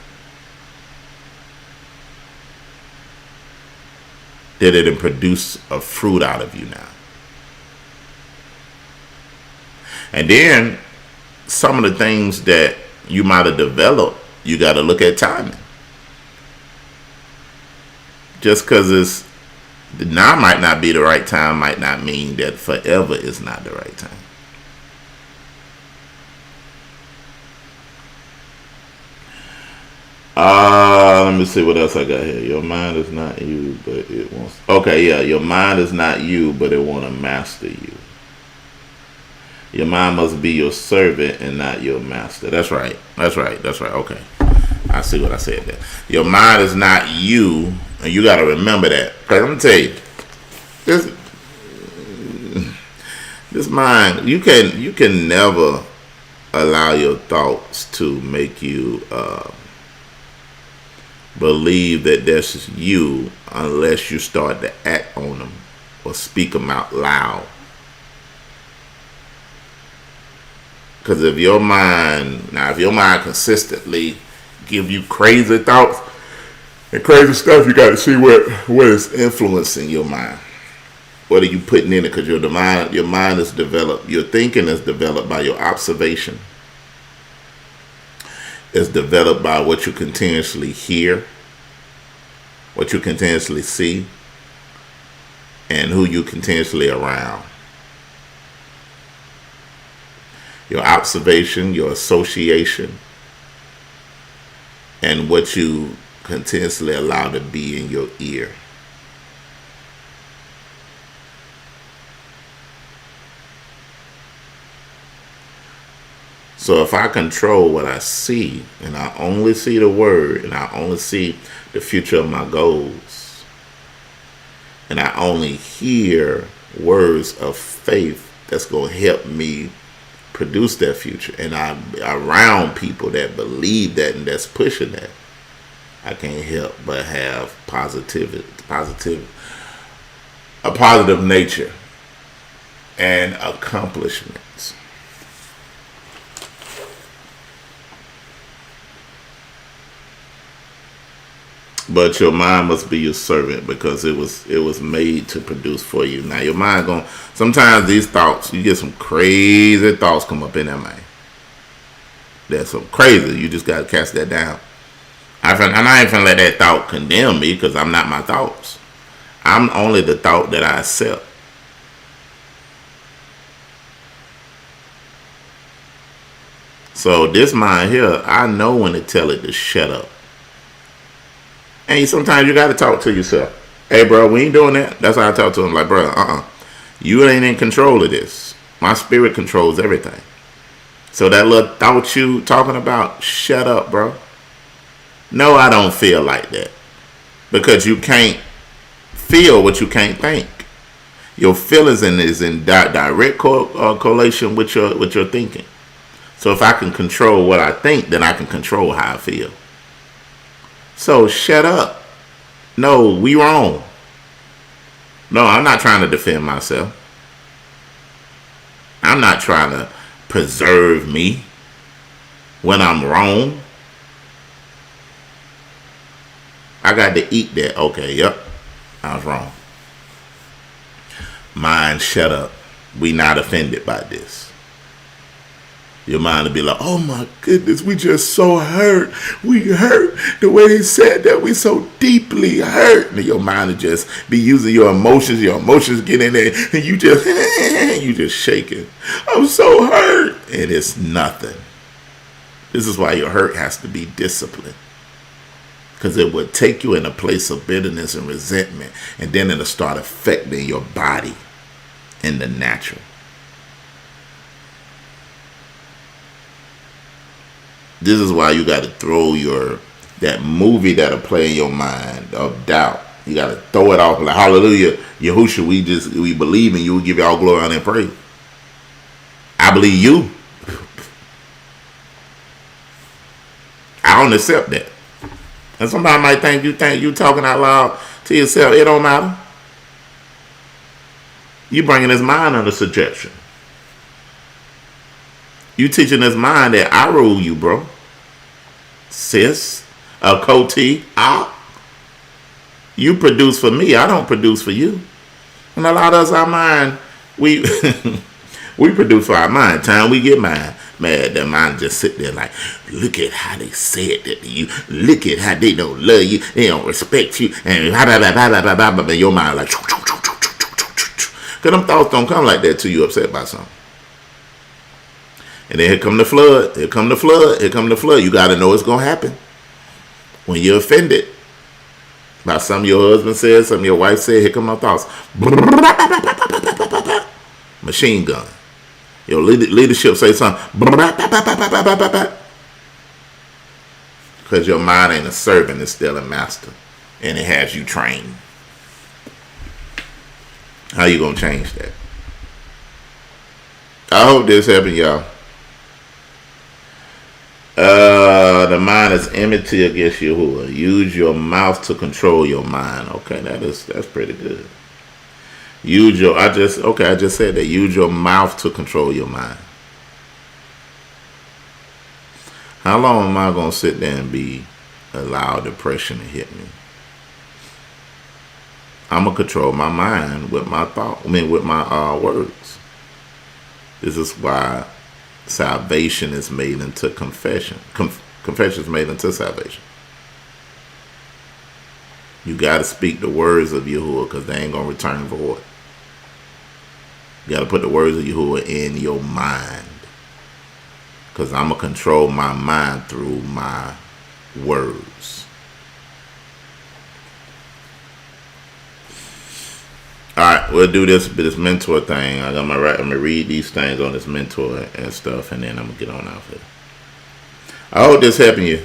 Did it produce a fruit out of you now? And then some of the things that you might have developed, you got to look at timing. Just because it's now might not be the right time might not mean that forever is not the right time. Let me see what else I got here. Your mind is not you, but it wants. Okay, yeah, your mind is not you, but it want to master you. Your mind must be your servant and not your master. That's right. That's right. That's right. Okay. I see what I said there. Your mind is not you, and you got to remember that. Because I'm going to tell you, this mind, you can never allow your thoughts to make you believe that that's you unless you start to act on them or speak them out loud. Because if your mind consistently give you crazy thoughts and crazy stuff, you got to see what is influencing your mind. What are you putting in it? Because your mind is developed. Your thinking is developed by your observation. It's developed by what you continuously hear, what you continuously see, and who you continuously around. Your observation, your association, and what you continuously allow to be in your ear. So if I control what I see, and I only see the word, and I only see the future of my goals, and I only hear words of faith that's going to help me produce that future, and I'm around people that believe that and that's pushing that, I can't help but have a positive nature and accomplishments. But your mind must be your servant because it was made to produce for you. Now your mind sometimes these thoughts, you get some crazy thoughts come up in that mind. That's some crazy. You just gotta cast that down. I ain't finna let that thought condemn me because I'm not my thoughts. I'm only the thought that I accept. So this mind here, I know when to tell it to shut up. And sometimes you got to talk to yourself. Hey, bro, we ain't doing that. That's how I talk to him. Like, bro, you ain't in control of this. My spirit controls everything. So that little thought you talking about, shut up, bro. No, I don't feel like that. Because you can't feel what you can't think. Your feelings is in direct correlation with your thinking. So if I can control what I think, then I can control how I feel. So shut up. No, we wrong. No, I'm not trying to defend myself. I'm not trying to preserve me when I'm wrong. I got to eat that. Okay, yep. I was wrong. Mind, shut up. We not offended by this. Your mind will be like, oh my goodness, we just so hurt. We hurt the way they said that. We so deeply hurt. And your mind will just be using your emotions. Your emotions get in there and you just shaking. I'm so hurt. And it's nothing. This is why your hurt has to be disciplined. Because it would take you in a place of bitterness and resentment. And then it'll start affecting your body in the natural. This is why you got to throw that movie that'll play in your mind of doubt. You got to throw it off like, hallelujah, Yahushua, we believe in you. We give you all glory, honor, and praise. I believe you. I don't accept that. And somebody might think you talking out loud to yourself. It don't matter. You bringing his mind under subjection. You teaching his mind that I rule you, bro. Sis, Koti, you produce for me. I don't produce for you. And a lot of us, our mind, we we produce for our mind. Time we get mad, the mind just sit there like, look at how they said that to you. Look at how they don't love you. They don't respect you. And your mind like, because them thoughts don't come like that till you upset by something. And then here come the flood. Here come the flood. Here come the flood. You got to know what's going to happen. When you're offended by something your husband said, something your wife said, here come my thoughts. Machine gun. Your leadership say something. Because your mind ain't a servant, it's still a master. And it has you trained. How you going to change that? I hope this happened, y'all. The mind is enmity against Yahuwah. Use your mouth to control your mind. Okay, that's pretty good. I just said that. Use your mouth to control your mind. How long am I gonna sit there and allow depression to hit me? I'm gonna control my mind with my with my words. This is why salvation is made into confession. Confession is made into salvation. You got to speak the words of Yahuwah because they ain't going to return void. You got to put the words of Yahuwah in your mind because I'm going to control my mind through my words. Alright, we'll do this mentor thing. I'm gonna read these things on this mentor and stuff, and then I'm gonna get on out of it. I hope this helping you.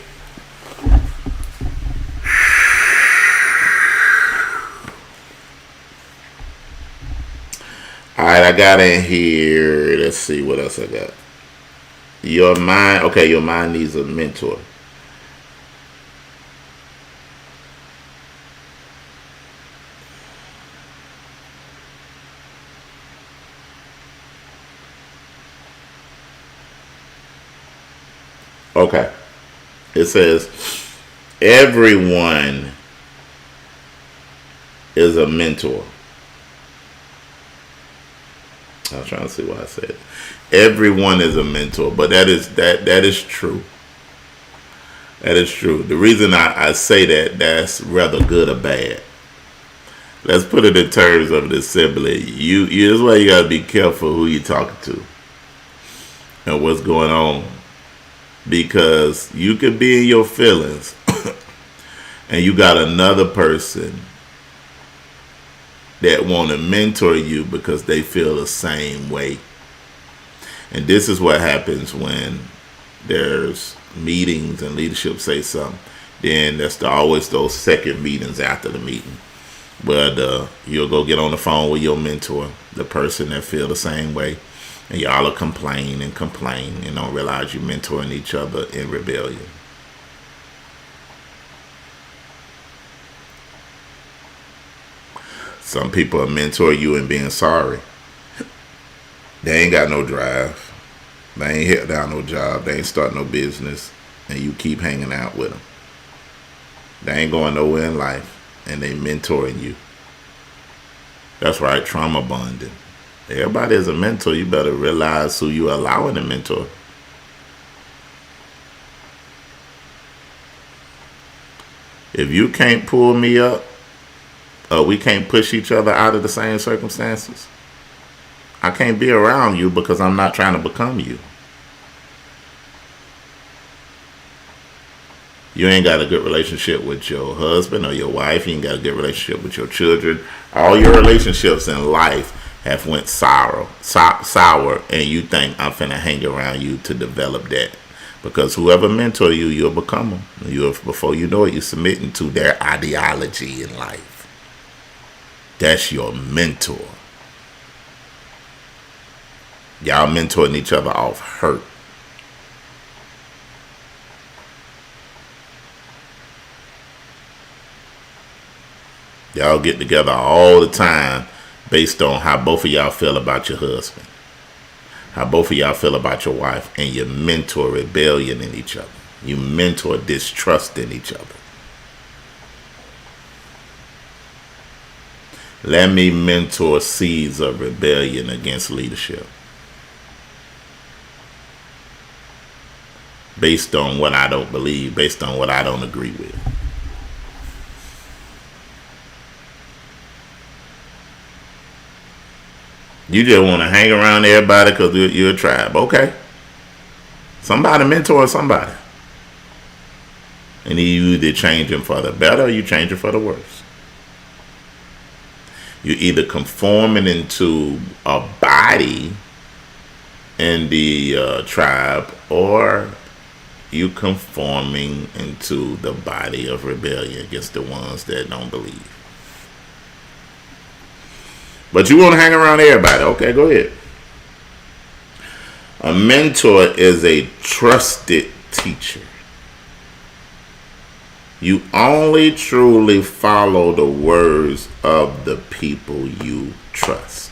Alright, I got in here. Let's see what else I got. Your mind needs a mentor. Okay. It says, everyone is a mentor. I was trying to see what I said. Everyone is a mentor, but that is true. That is true. The reason I say that's rather good or bad. Let's put it in terms of the assembly. That's why you gotta be careful who you're talking to and what's going on Because you could be in your feelings and you got another person that want to mentor you because they feel the same way. And this is what happens when there's meetings and leadership say something. Then there's always those second meetings after the meeting. But you'll go get on the phone with your mentor, the person that feel the same way. And y'all will complain and don't realize you're mentoring each other in rebellion. Some people will mentor you in being sorry. They ain't got no drive. They ain't held down no job. They ain't start no business. And you keep hanging out with them. They ain't going nowhere in life. And they mentoring you. That's right, trauma bonding. Everybody is a mentor. You better realize who you are allowing to mentor. If you can't pull me up, or we can't push each other out of the same circumstances, I can't be around you because I'm not trying to become you. You ain't got a good relationship with your husband or your wife. You ain't got a good relationship with your children. All your relationships in life have went sour, and you think I'm finna hang around you to develop that. Because whoever mentor you, you'll become them. Before you know it, you're submitting to their ideology in life. That's your mentor. Y'all mentoring each other off hurt. Y'all get together all the time based on how both of y'all feel about your husband, how both of y'all feel about your wife, and you mentor rebellion in each other. You mentor distrust in each other. Let me mentor seeds of rebellion against leadership. Based on what I don't believe, based on what I don't agree with. You just want to hang around everybody because you're a tribe. Okay. Somebody mentor somebody. And you either change them for the better or you change them for the worse. You're either conforming into a body in the tribe, or you conforming into the body of rebellion against the ones that don't believe. But you want to hang around everybody. Okay, go ahead. A mentor is a trusted teacher. You only truly follow the words of the people you trust.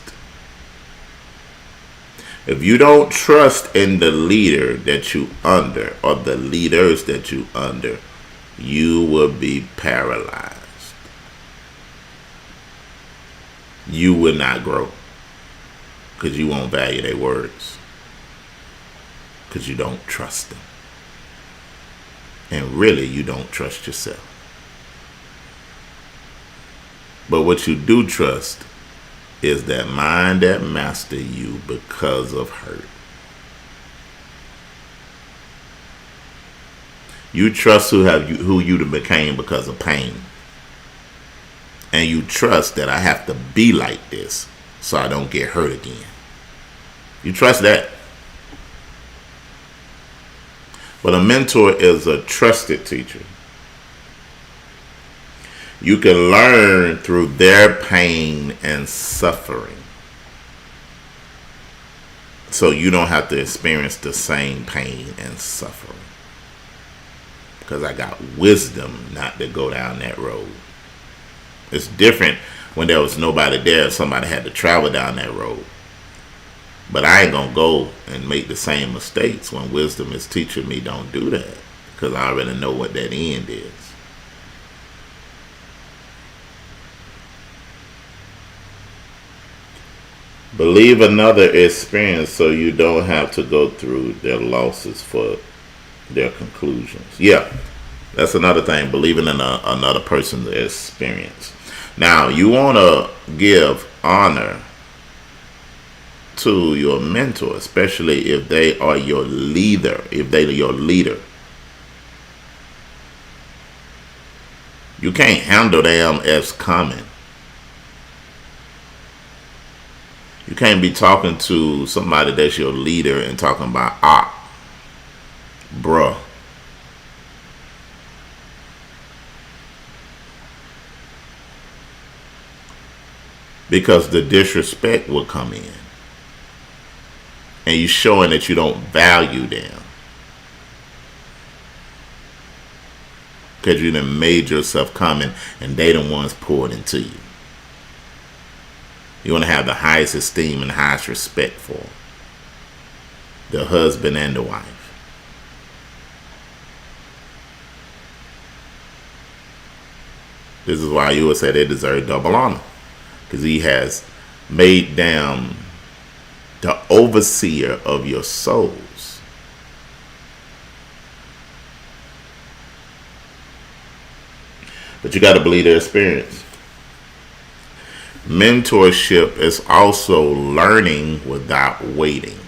If you don't trust in the leader that you under, or the leaders that you under, you will be paralyzed. You will not grow because you won't value their words, because you don't trust them. And really, you don't trust yourself. But what you do trust is that mind that master you because of hurt. You trust who you became because of pain. And you trust that I have to be like this so I don't get hurt again. You trust that. But a mentor is a trusted teacher. You can learn through their pain and suffering. So you don't have to experience the same pain and suffering. Because I got wisdom not to go down that road. It's different when there was nobody there. Somebody had to travel down that road. But I ain't going to go and make the same mistakes when wisdom is teaching me don't do that. Because I already know what that end is. Believe another experience so you don't have to go through their losses for their conclusions. Yeah, that's another thing. Believing in another person's experience. Now, you want to give honor to your mentor, especially if they are your leader, if they're your leader. You can't handle them as coming. You can't be talking to somebody that's your leader and talking about, bruh. Because the disrespect will come in. And you're showing that you don't value them. Because you done made yourself coming and they the ones poured into you. You want to have the highest esteem and highest respect for them. The husband and the wife. This is why you would say they deserve double honor. Because he has made them the overseer of your souls. But you got to believe their experience. Mentorship is also learning without waiting.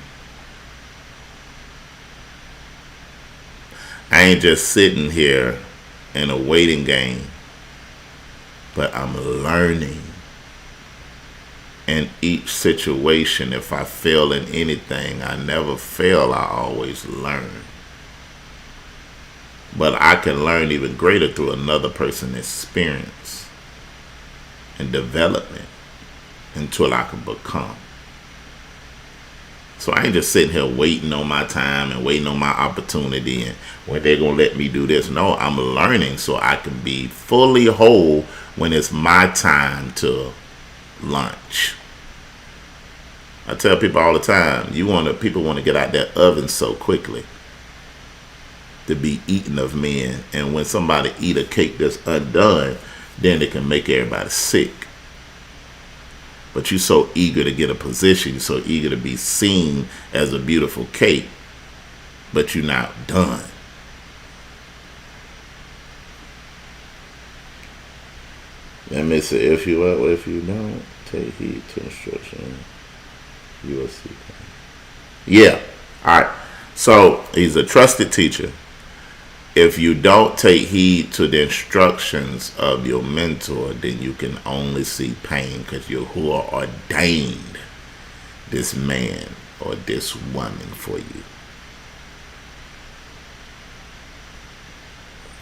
I ain't just sitting here in a waiting game, but I'm learning. In each situation, if I fail in anything, I never fail, I always learn. But I can learn even greater through another person's experience and development until I can become. So I ain't just sitting here waiting on my time and waiting on my opportunity and when they're going to let me do this. No, I'm learning so I can be fully whole when it's my time to lunch. I tell people all the time, people want to get out that oven so quickly to be eaten of men, and when somebody eat a cake that's undone, then it can make everybody sick. But you're so eager to get a position, you're so eager to be seen as a beautiful cake, but you're not done. Let me say, if you don't take heed to instruction, you will see. Yeah. All right. So he's a trusted teacher. If you don't take heed to the instructions of your mentor, then you can only see pain because you're who are ordained this man or this woman for you.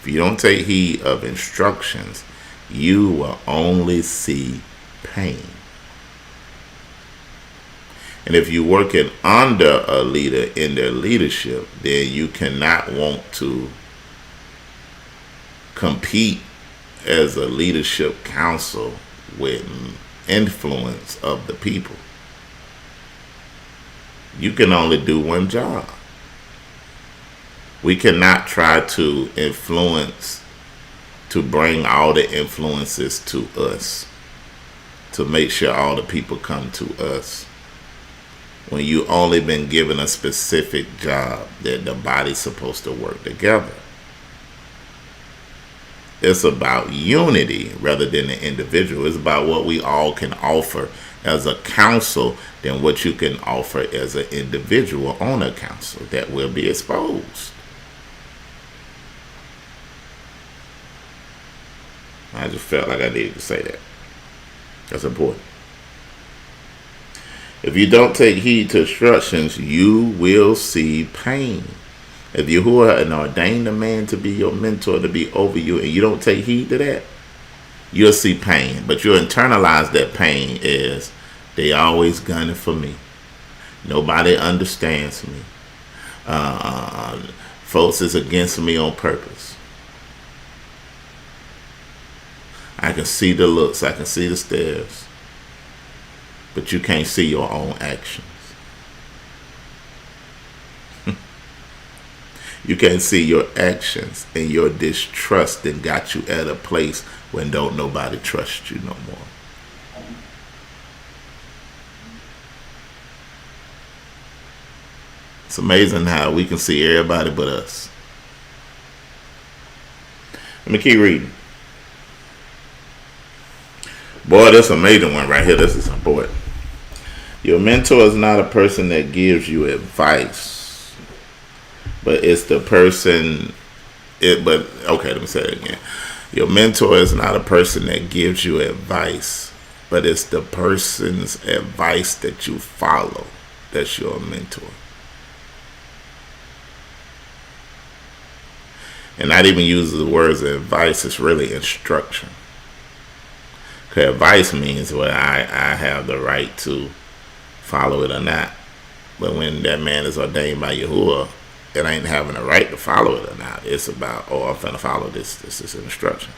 If you don't take heed of instructions, you will only see pain. And if you're working under a leader in their leadership, then you cannot want to compete as a leadership council with influence of the people. You can only do one job. We cannot try to influence, to bring all the influences to us, to make sure all the people come to us, when you only been given a specific job that the body's supposed to work together. It's about unity rather than the individual. It's about what we all can offer as a council than what you can offer as an individual on a council that will be exposed. I just felt like I needed to say that. That's important. If you don't take heed to instructions, you will see pain. If you who are an ordained a man to be your mentor, to be over you, and you don't take heed to that, you'll see pain. But you'll internalize that pain as they always gunning for me. Nobody understands me. Folks is against me on purpose. I can see the looks. I can see the stares. But you can't see your own actions. You can't see your actions, and your distrust and got you at a place when don't nobody trust you no more. It's amazing how we can see everybody but us. Let me keep reading. Boy, that's an amazing one right here. This is important. Your mentor is not a person that gives you advice, but it's the person. Let me say it again. Your mentor is not a person that gives you advice, but it's the person's advice that you follow. That's your mentor. And not even use the words advice, it's really instruction. Because advice means I have the right to follow it or not. But when that man is ordained by Yahuwah, it ain't having a right to follow it or not. It's about, I'm finna follow this. This is instruction.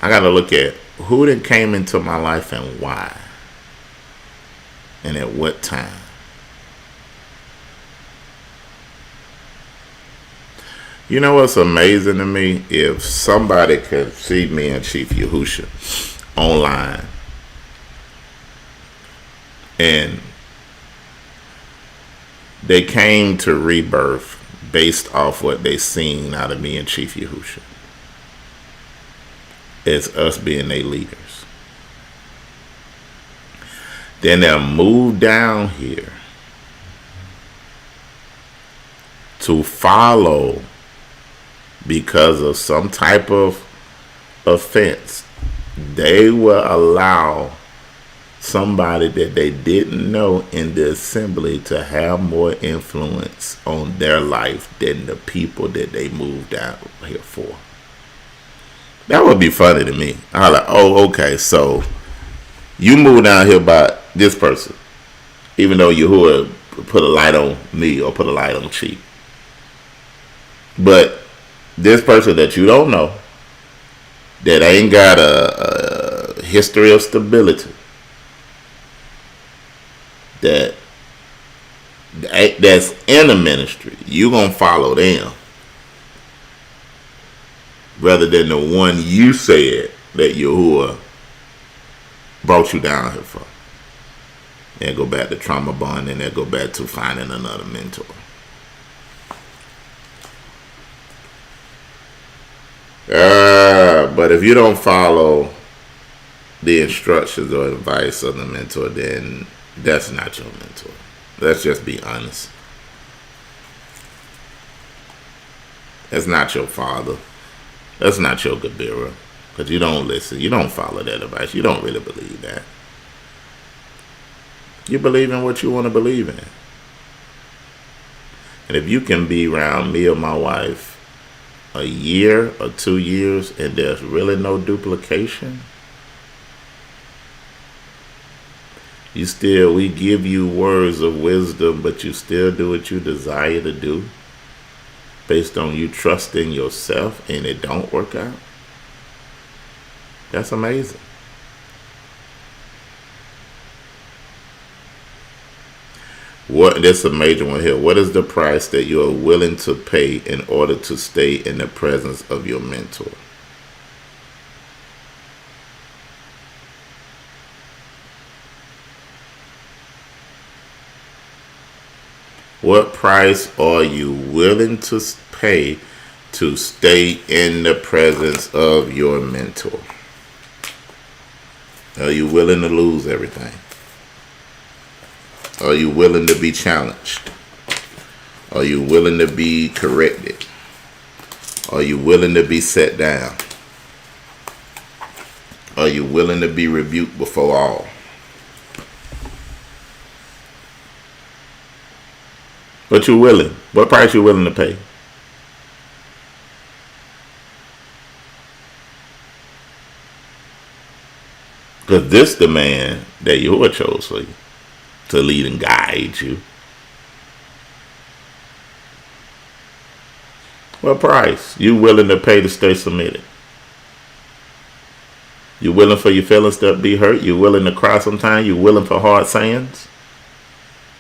I got to look at who that came into my life and why. And at what time. You know what's amazing to me? If somebody could see me and Chief Yahusha online and they came to rebirth based off what they seen out of me and Chief Yahusha. It's us being their leaders. Then they'll move down here to follow because of some type of offense. They will allow somebody that they didn't know in the assembly to have more influence on their life than the people that they moved out here for. That would be funny to me. I'm like, oh, okay, so you moved down here by this person, even though Yahuwah put a light on me or put a light on Chief. But this person that you don't know, that ain't got a history of stability, that's in the ministry, you gonna follow them rather than the one you said that Yahuwah brought you down here for. And go back to trauma bond, and then go back to finding another mentor. But if you don't follow the instructions or advice of the mentor, then that's not your mentor. Let's just be honest. That's not your father. That's not your Gabira. Because you don't listen. You don't follow that advice. You don't really believe that. You believe in what you want to believe in. And if you can be around me or my wife a year or 2 years and there's really no duplication, we give you words of wisdom, but you still do what you desire to do based on you trusting yourself, and it don't work out. That's amazing. That's a major one here. What is the price that you are willing to pay in order to stay in the presence of your mentor? What price are you willing to pay to stay in the presence of your mentor? Are you willing to lose everything? Are you willing to be challenged? Are you willing to be corrected? Are you willing to be set down? Are you willing to be rebuked before all? What you willing? What price you willing to pay? Because this the man that you chose for you to lead and guide you. What price you willing to pay to stay submitted? You willing for your feelings to be hurt? You willing to cry sometimes? You willing for hard sayings?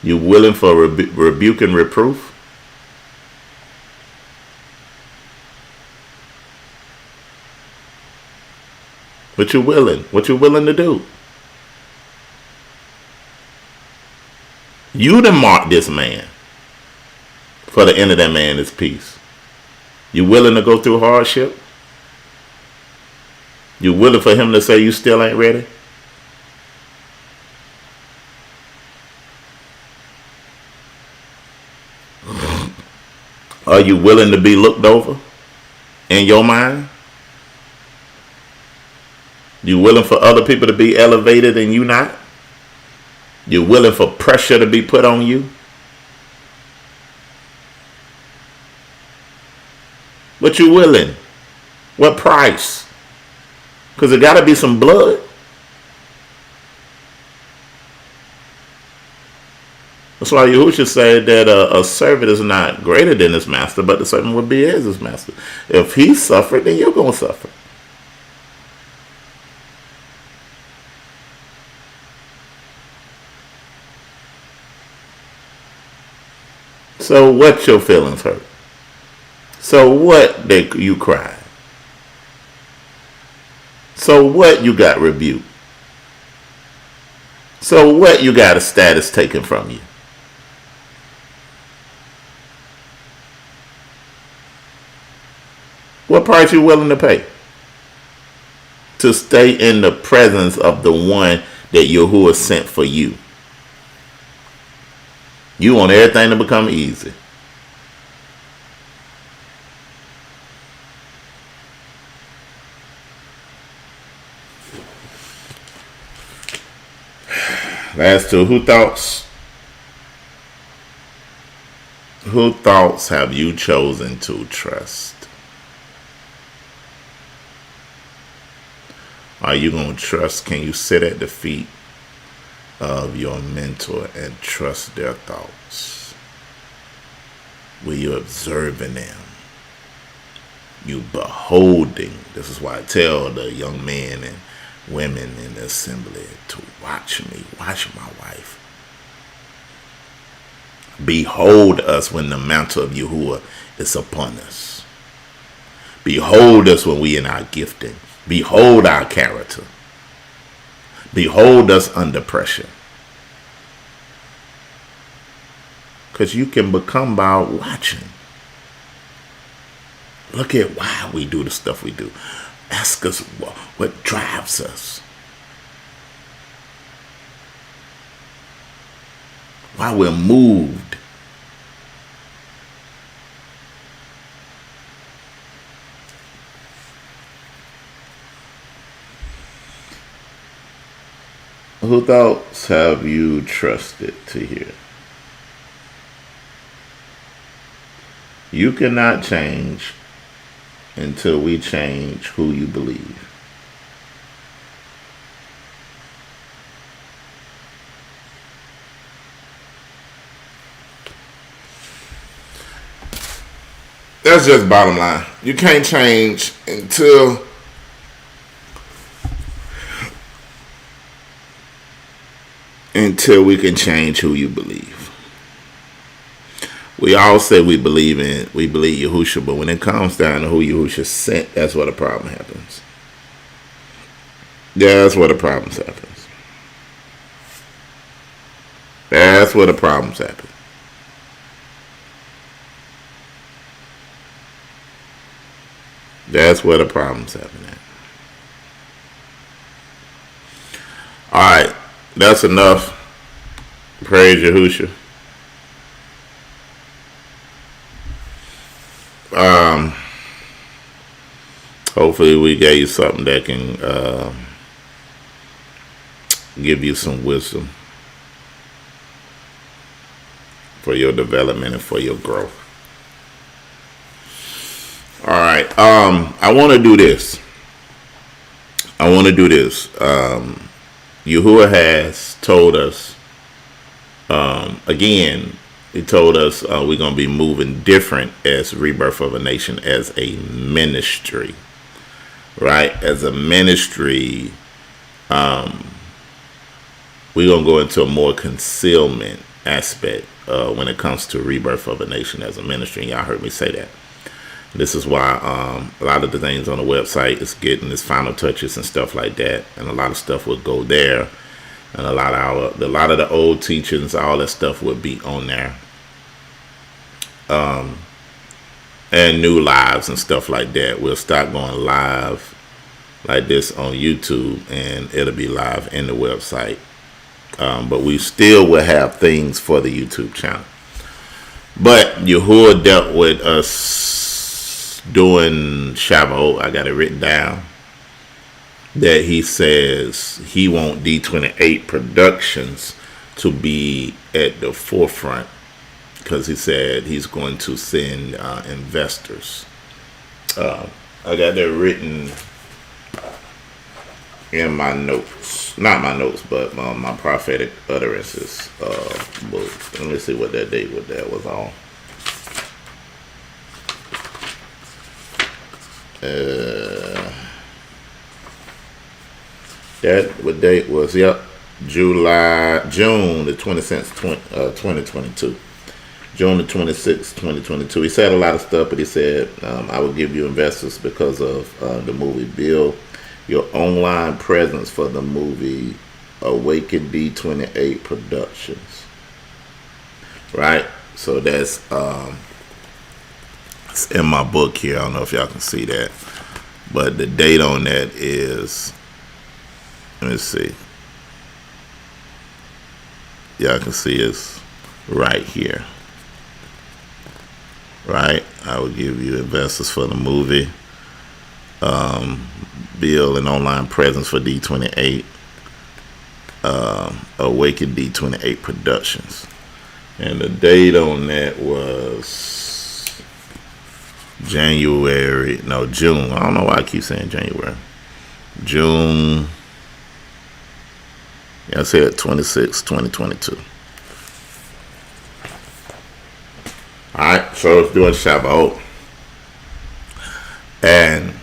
You willing for rebuke and reproof? What you willing? What you willing to do? You done marked this man. For the end of that man is peace. You willing to go through hardship? You willing for him to say you still ain't ready? Are you willing to be looked over in your mind? You willing for other people to be elevated and you not? You willing for pressure to be put on you? But you willing? What price? Because there got to be some blood. That's why Yahushua said that a servant is not greater than his master, but the servant would be as his master. If he suffered, then you're going to suffer. So what your feelings hurt? So what that you cried? So what you got rebuked? So what you got a status taken from you? What price you willing to pay to stay in the presence of the one that Yahuwah sent for you? You want everything to become easy. Last two. Who thoughts have you chosen to trust? Are you going to trust? Can you sit at the feet of your mentor and trust their thoughts? Will you observing them? You beholding. This is why I tell the young men and women in the assembly to watch me, watch my wife. Behold us when the mantle of Yahuwah is upon us. Behold us when we in our gifting. Behold our character. Behold us under pressure. Because you can become by watching. Look at why we do the stuff we do. Ask us what drives us. Why we're moved. Who thoughts have you trusted to hear? You cannot change until we change who you believe. That's just bottom line. You can't change until we can change who you believe. We all say we believe Yahushua, but when it comes down to who Yahushua sent, that's where the problem happens. That's where the problems happen. That's where the problems happen. That's where the problems happen at. Alright, that's enough. Praise Yahushua. Hopefully we gave you something that can give you some wisdom for your development and for your growth. All right. I want to do this. Yahuwah has told us, again, he told us we're going to be moving different as Rebirth of a Nation, as a ministry. Right? As a ministry, we're going to go into a more concealment aspect when it comes to Rebirth of a Nation as a ministry. And y'all heard me say that. This is why a lot of the things on the website is getting its final touches and stuff like that, and a lot of stuff will go there, and a lot of the old teachings, all that stuff would be on there, and new lives and stuff like that. We'll start going live like this on YouTube, and it'll be live in the website. But we still will have things for the YouTube channel. But Yahuwah dealt with us doing Shavuot. I got it written down that he says he wants D28 Productions to be at the forefront, because he said he's going to send investors. I got that written in my notes. Not my notes, but my prophetic utterances book. Let me see what that date that was on. That what date was? Yep, June the 26th, 2022. June the 26th, 2022. He said a lot of stuff, but he said, I will give you investors because of the movie. Build your online presence for the movie Awaken D28 Productions. Right? So that's it's in my book here. I don't know if y'all can see that. But the date on that is, let me see. Y'all can see it's right here. Right? I will give you investors for the movie. Build an online presence for D28. Awaken D28 Productions. And the date on that was June. I don't know why I keep saying January. June. Yeah, I said 26, 2022. Alright, so it's doing Shavuot. And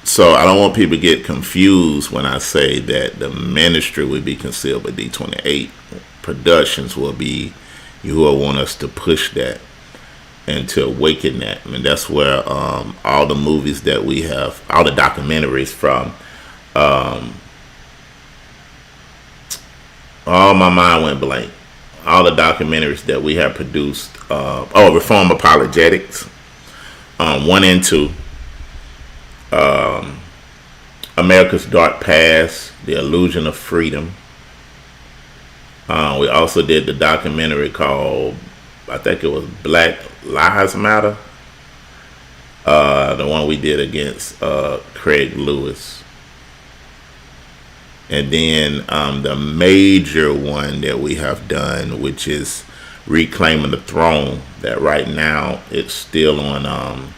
so I don't want people to get confused when I say that the ministry will be concealed, but D28 Productions will be, you will want us to push that and to awaken that. I mean, that's where all the movies that we have, all the documentaries from, my mind went blank. All the documentaries that we have produced, Reform Apologetics, 1 and 2, America's Dark Past, The Illusion of Freedom. We also did the documentary called, I think it was Black Lives Matter, the one we did against Craig Lewis. And then the major one that we have done, which is Reclaiming the Throne, that right now it's still on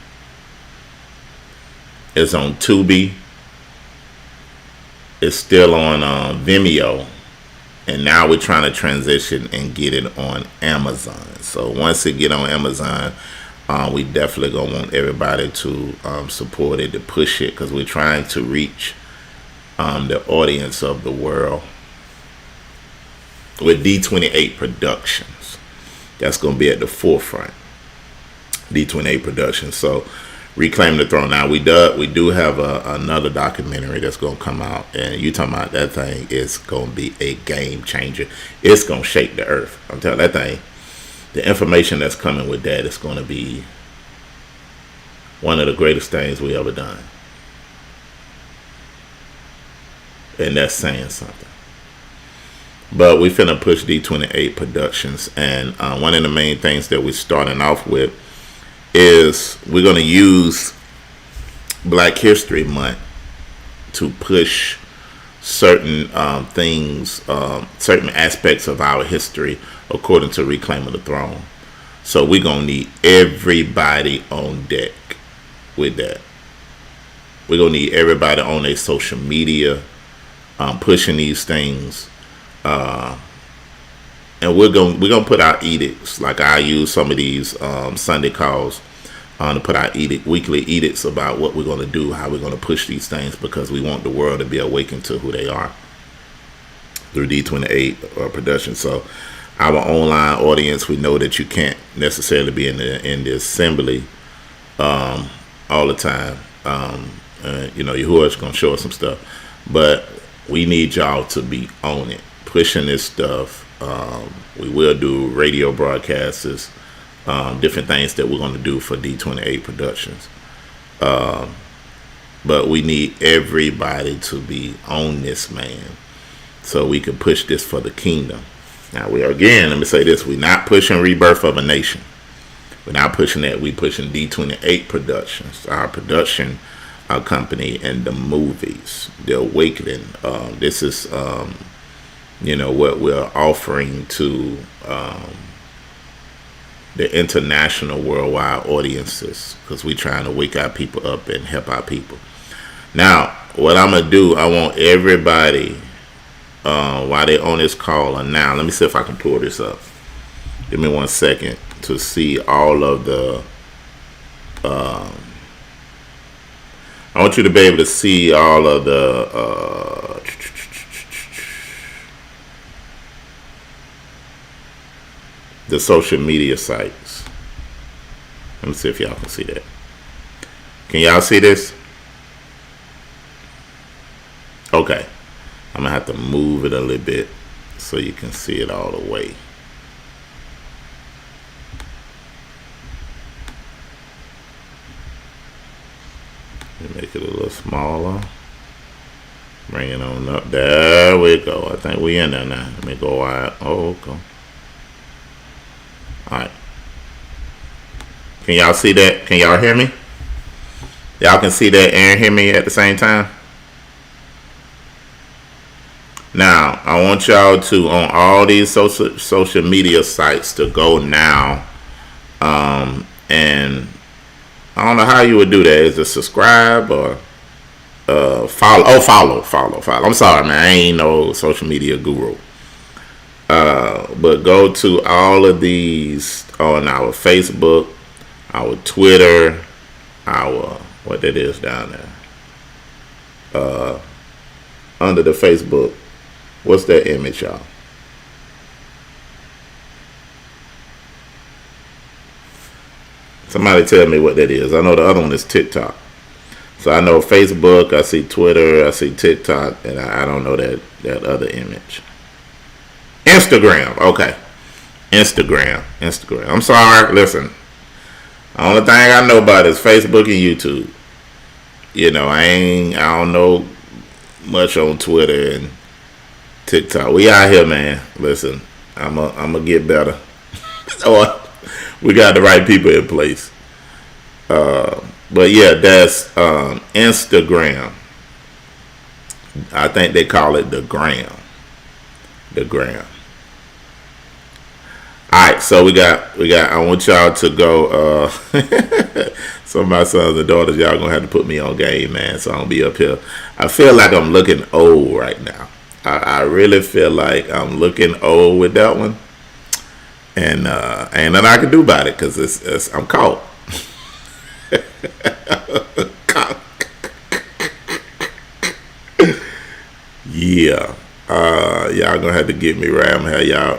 it's on Tubi, it's still on Vimeo, and now we're trying to transition and get it on Amazon. So once it get on Amazon, we definitely gonna want everybody to support it, to push it, because we're trying to reach the audience of the world with D28 Productions. That's going to be at the forefront. D28 Productions. So Reclaim the Throne. Now we do have another documentary that's going to come out, and you talking about that thing is going to be a game changer. It's going to shake the earth. I'm telling you, that thing, the information that's coming with that is going to be one of the greatest things we ever done. And that's saying something. But we finna push D28 Productions, and one of the main things that we're starting off with is we're gonna use Black History Month to push certain things, certain aspects of our history according to Reclaiming the Throne. So we're gonna need everybody on deck with that. We're gonna need everybody on their social media, pushing these things, and we're gonna put out edicts. Like I use some of these Sunday calls to put out weekly edicts about what we're gonna do, how we're gonna push these things, because we want the world to be awakened to who they are through D28 Production. So our online audience, we know that you can't necessarily be in the assembly all the time. Yahuwah's gonna show us some stuff, but we need y'all to be on it, pushing this stuff. We will do radio broadcasts, different things that we're going to do for D28 Productions. but we need everybody to be on this, man, so we can push this for the kingdom. Now, let me say this, we're not pushing Rebirth of a Nation. We're not pushing that. We're pushing D28 Productions, our production company, and the movies, The Awakening. This is, what we're offering to the international, worldwide audiences, because we're trying to wake our people up and help our people. Now, what I'm going to do, I want everybody, while they're on this call, and now, let me see if I can pull this up. Give me 1 second to see all of the, I want you to be able to see all of the social media sites. Let me see if y'all can see that. Can y'all see this? Okay. I'm going to have to move it a little bit so you can see it all the way. Make it a little smaller. Bring it on up. There we go. I think we in there now. Let me go wide. Oh, okay. Alright. Can y'all see that? Can y'all hear me? Y'all can see that and hear me at the same time? Now, I want y'all to, on all these social media sites, to go now. And I don't know how you would do that. Is it subscribe or follow? Oh, follow. I'm sorry, man. I ain't no social media guru. But go to all of these on our Facebook, our Twitter, our, what that is down there. Under the Facebook. What's that image, y'all? Somebody tell me what that is. I know the other one is TikTok. So I know Facebook, I see Twitter, I see TikTok, and I don't know that other image. Instagram. Okay. Instagram. I'm sorry. Listen. The only thing I know about is Facebook and YouTube. I don't know much on Twitter and TikTok. We out here, man. Listen, I'm gonna get better. We got the right people in place. But yeah, that's Instagram. I think they call it the gram. Alright, so we got I want y'all to go some of my sons and daughters, y'all gonna have to put me on game, man, so I'm gonna be up here. I feel like I'm looking old right now. I really feel like I'm looking old with that one. And ain't nothing I can do about it, because I'm caught. Yeah. Y'all gonna have to get me right. I'm gonna have y'all,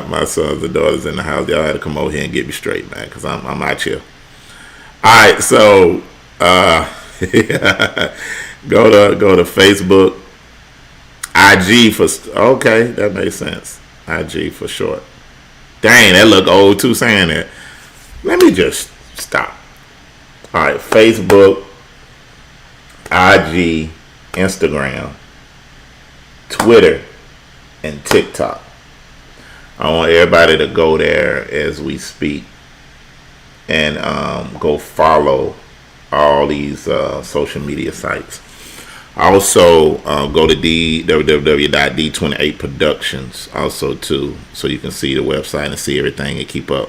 my sons and daughters in the house. Y'all have to come over here and get me straight, man, because I'm out here. Alright, so go to Facebook. IG for, okay, that makes sense. IG for short. Dang, that look old too saying that. Let me just stop. Alright, Facebook, IG, Instagram, Twitter, and TikTok. I want everybody to go there as we speak and go follow all these social media sites. Also, go to www.D28 Productions also too, so you can see the website and see everything and keep up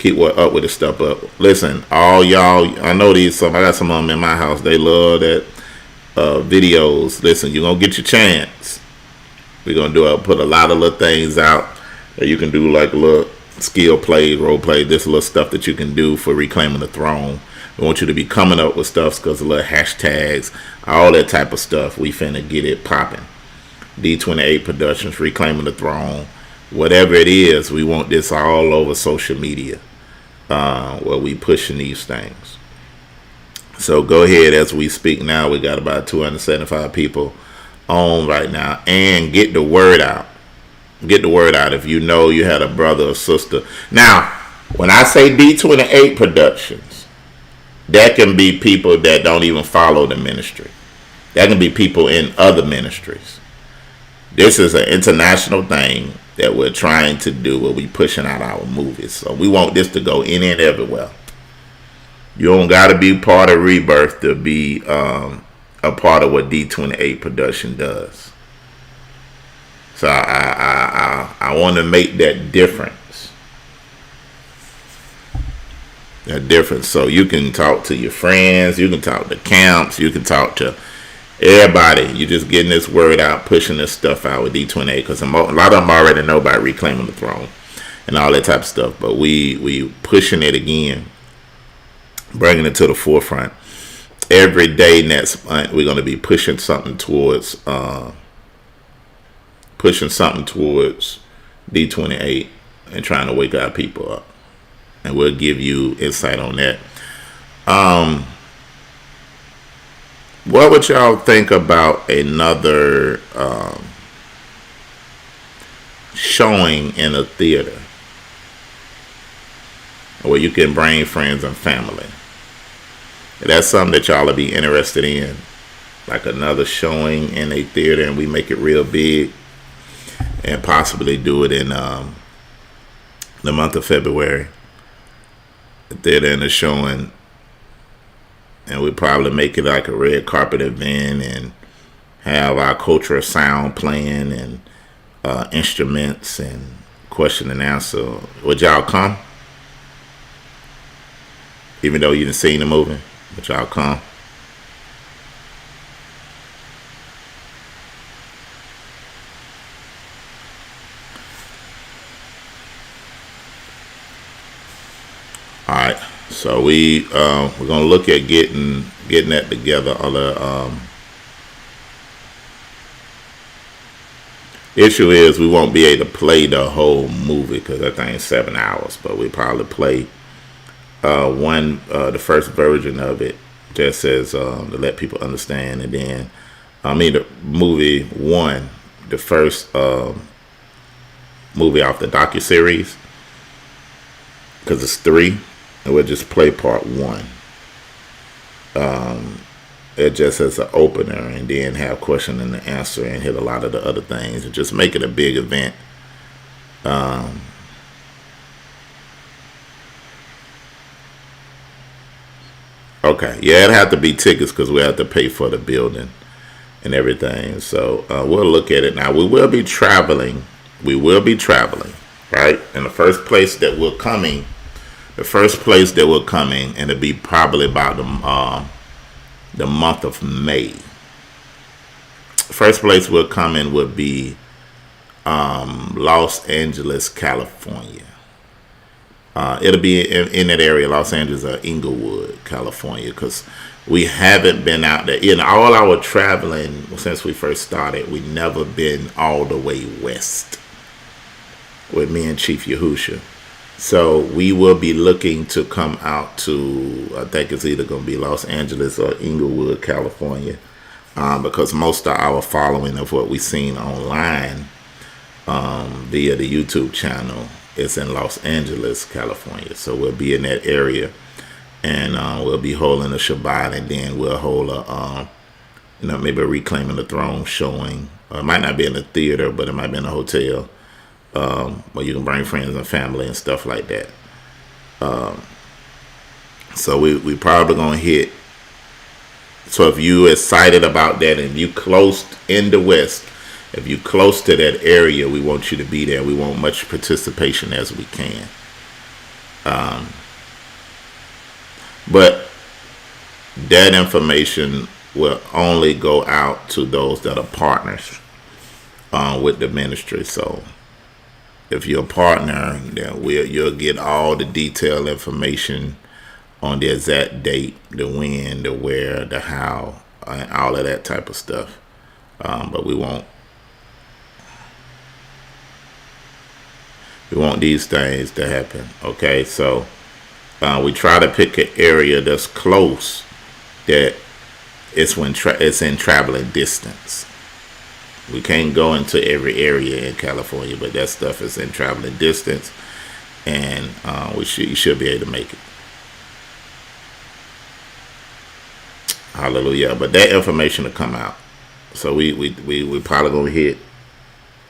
with the stuff up. Listen, all y'all, I know I got some of them in my house. They love that videos. Listen, you're gonna get your chance. We're gonna put a lot of little things out that you can do, like a little skill play, role play, this little stuff that you can do for reclaiming the throne. We want you to be coming up with stuff, because a little hashtags, all that type of stuff. We finna get it popping. D28 Productions, Reclaiming the Throne, whatever it is, we want this all over social media, where we pushing these things. So go ahead as we speak now. We got about 275 people on right now, and get the word out. Get the word out if you know you had a brother or sister. Now, when I say D28 Productions, That can be people that don't even follow the ministry. That can be people in other ministries. This is an international thing that we're trying to do where we pushing out our movies. So we want this to go in and everywhere. You don't got to be part of Rebirth to be a part of what D28 Production does. So I want to make that difference. That difference. So you can talk to your friends, you can talk to camps, you can talk to everybody. You're just getting this word out, pushing this stuff out with D28, because a lot of them already know about reclaiming the throne and all that type of stuff. But we pushing it again, bringing it to the forefront. Every day next month, we're going to be pushing something towards D28 and trying to wake our people up. And we'll give you insight on that. What would y'all think about another showing in a theater where you can bring friends and family? If that's something that y'all will be interested in, like another showing in a theater, and we make it real big and possibly do it in the month of February. The theater and the showing, and we probably make it like a red carpet event and have our cultural sound playing and instruments and question and answer. Would y'all come? Even though you didn't see the movie, would y'all come? All right, so we're gonna look at getting that together. On the issue is we won't be able to play the whole movie because that thing's 7 hours, but we probably play the first version of it, just as to let people understand, and then the movie one, the first movie off the docuseries, because it's 3. And we'll just play part 1. It just as an opener, and then have question and the answer, and hit a lot of the other things, and just make it a big event. Okay, yeah, it'd have to be tickets because we have to pay for the building and everything. So we'll look at it now. We will be traveling, right? And the first place that we're coming. And it'll be probably about the month of May. First place we're coming would be Los Angeles, California. It'll be in that area, Los Angeles or Inglewood, California, because we haven't been out there. In all our traveling since we first started, we've never been all the way west with me and Chief Yahusha. So we will be looking to come out to, I think it's either going to be Los Angeles or Inglewood, California, because most of our following of what we've seen online via the YouTube channel is in Los Angeles, California. So we'll be in that area, and we'll be holding a Shabbat, and then we'll hold a, maybe a Reclaiming the Throne showing. It might not be in a theater, but it might be in a hotel. Where you can bring friends and family and stuff like that. So we probably gonna hit. So if you excited about that and you close in the West, if you close to that area, we want you to be there. We want much participation as we can. But that information will only go out to those that are partners with the ministry. So if you're a partner, then you'll get all the detailed information on the exact date, the when, the where, the how, and all of that type of stuff. But we want these things to happen. Okay, so we try to pick an area that's close, that it's in traveling distance. We can't go into every area in California, but that stuff is in traveling distance, and you should be able to make it. Hallelujah. But that information will come out. So we probably gonna hit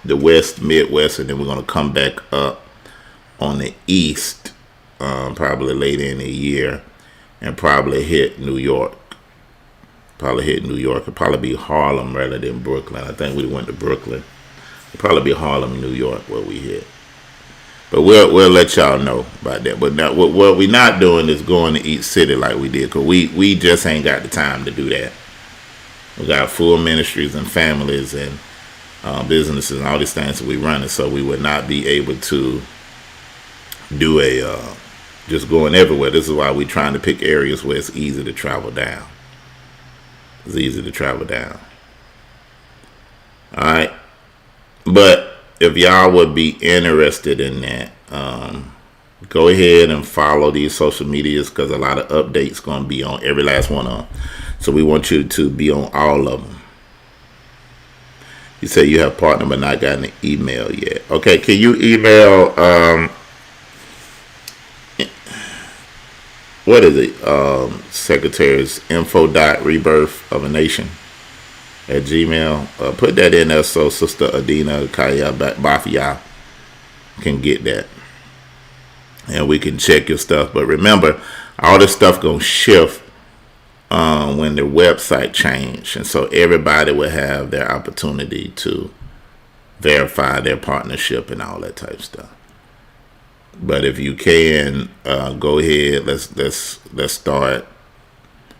the West, Midwest, and then we're gonna come back up on the East, probably later in the year, and probably hit New York. It'll probably be Harlem rather than Brooklyn. I think we went to Brooklyn. It'll probably be Harlem, New York, where we hit. But we'll let y'all know about that. But now, what we're not doing is going to each city like we did, because we just ain't got the time to do that. We got full ministries and families and businesses and all these things that we running, so we would not be able to do just going everywhere. This is why we're trying to pick areas where it's easy to travel down. It's easy to travel down. All right. But if y'all would be interested in that, go ahead and follow these social medias, because a lot of updates going to be on every last one of them. So we want you to be on all of them. You say you have partner but not gotten an email yet. Okay, can you email, what is it? Secretary's info.rebirthofanation@gmail. Put that in there so Sister Adina Kaya Bafia can get that. And we can check your stuff. But remember, all this stuff going to shift when the website change. And so everybody will have their opportunity to verify their partnership and all that type of stuff. But if you can, go ahead. Let's start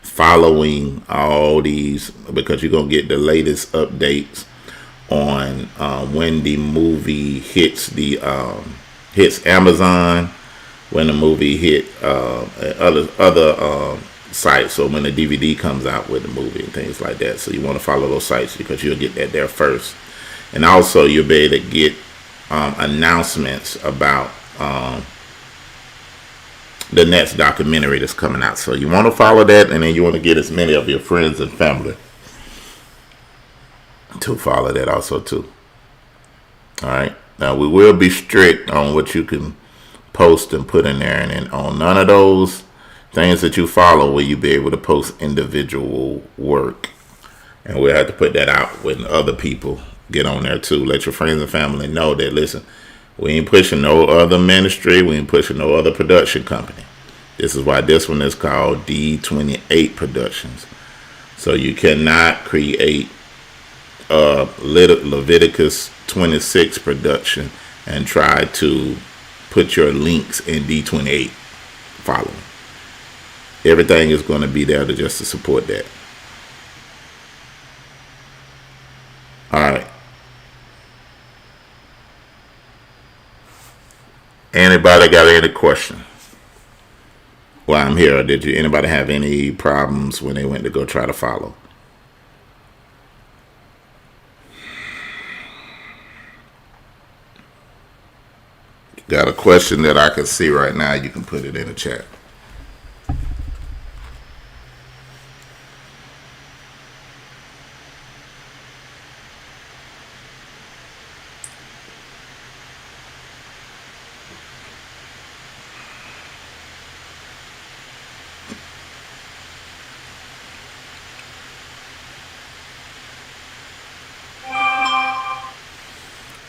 following all these, because you're gonna get the latest updates on when the movie hits hits Amazon, when the movie hit other sites. So when the DVD comes out with the movie and things like that. So you want to follow those sites, because you'll get that there first, and also you'll be able to get announcements about the next documentary that's coming out. So you want to follow that, and then you want to get as many of your friends and family to follow that also too. All right. Now we will be strict on what you can post and put in there, and then on none of those things that you follow will you be able to post individual work. And we'll have to put that out when other people get on there too. Let your friends and family know that, listen, we ain't pushing no other ministry. We ain't pushing no other production company. This is why this one is called D28 Productions. So you cannot create a Leviticus 26 production and try to put your links in D28 following. Everything is going to be there to support that. All right. Anybody got any question while I'm here? Or did anybody have any problems when they went to go try to follow? Got a question that I can see right now? You can put it in the chat.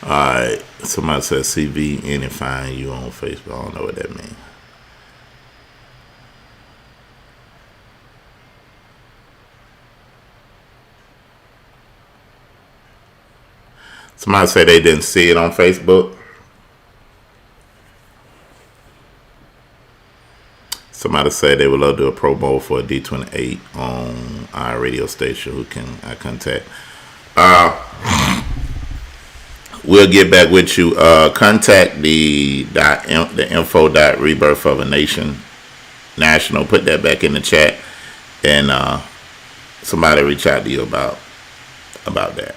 Alright, somebody said CV anyfying you on Facebook. I don't know what that means. Somebody said they didn't see it on Facebook. Somebody said they would love to do a promo for a D28 on our radio station. Who can I contact? We'll get back with you. Contact the info.rebirth of a nation national. Put that back in the chat, and somebody reach out to you about that.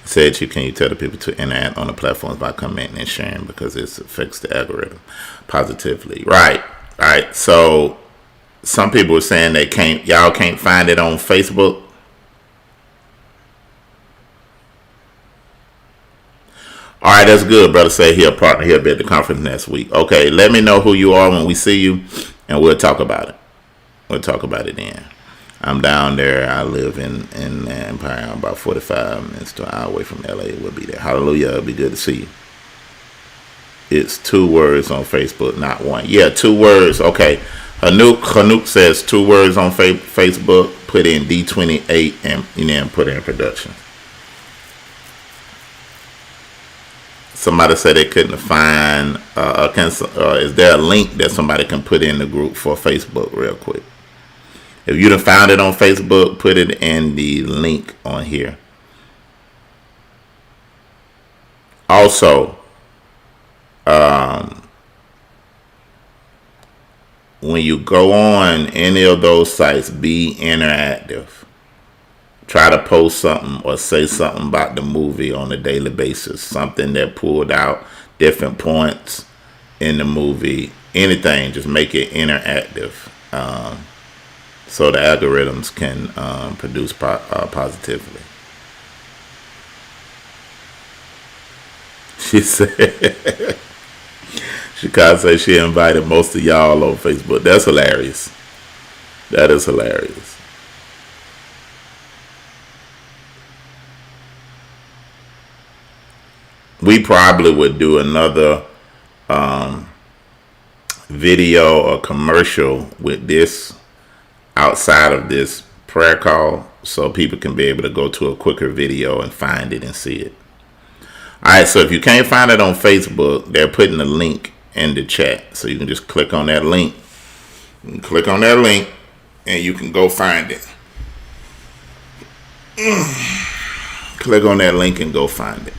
Said can you tell the people to interact on the platforms by commenting and sharing, because it affects the algorithm positively. Right. All right. So some people are saying y'all can't find it on Facebook. All right, that's good. Brother say he'll partner. He'll be at the conference next week. Okay, let me know who you are when we see you, and we'll talk about it. We'll talk about it then. I'm down there. I live in Empire. I'm about 45 minutes to an hour away from LA. We'll be there. Hallelujah. It'll be good to see you. It's 2 words on Facebook, not 1. Yeah, 2 words. Okay. Chanukah says 2 words on Facebook. Put in D28 and put in Productions. Somebody said they couldn't find. Is there a link that somebody can put in the group for Facebook real quick? If you done found it on Facebook, put it in the link on here. Also, when you go on any of those sites, be interactive. Try to post something or say something about the movie on a daily basis. Something that pulled out different points in the movie. Anything, just make it interactive. So the algorithms can produce positively. She said, she can't say she invited most of y'all on Facebook. That's hilarious. That is hilarious. We probably would do another video or commercial with this outside of this prayer call, so people can be able to go to a quicker video and find it and see it. Alright, so if you can't find it on Facebook, they're putting a link in the chat, so you can just click on that link. You can click on that link and you can go find it. Click on that link and go find it.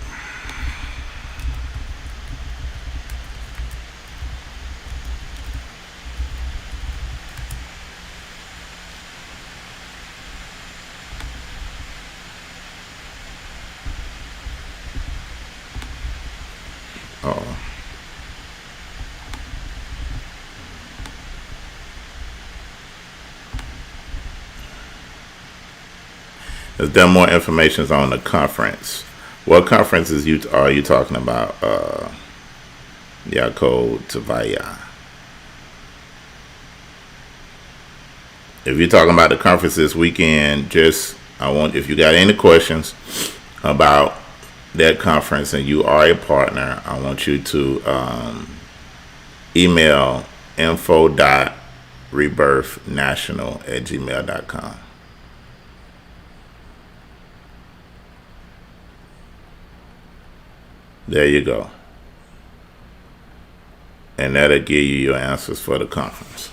Is there more information on the conference? What conferences are you talking about? Yaakov Tavaya. If you're talking about the conference this weekend, if you got any questions about that conference and you are a partner, I want you to email info.rebirthnational@gmail.com. There you go. And that'll give you your answers for the conference.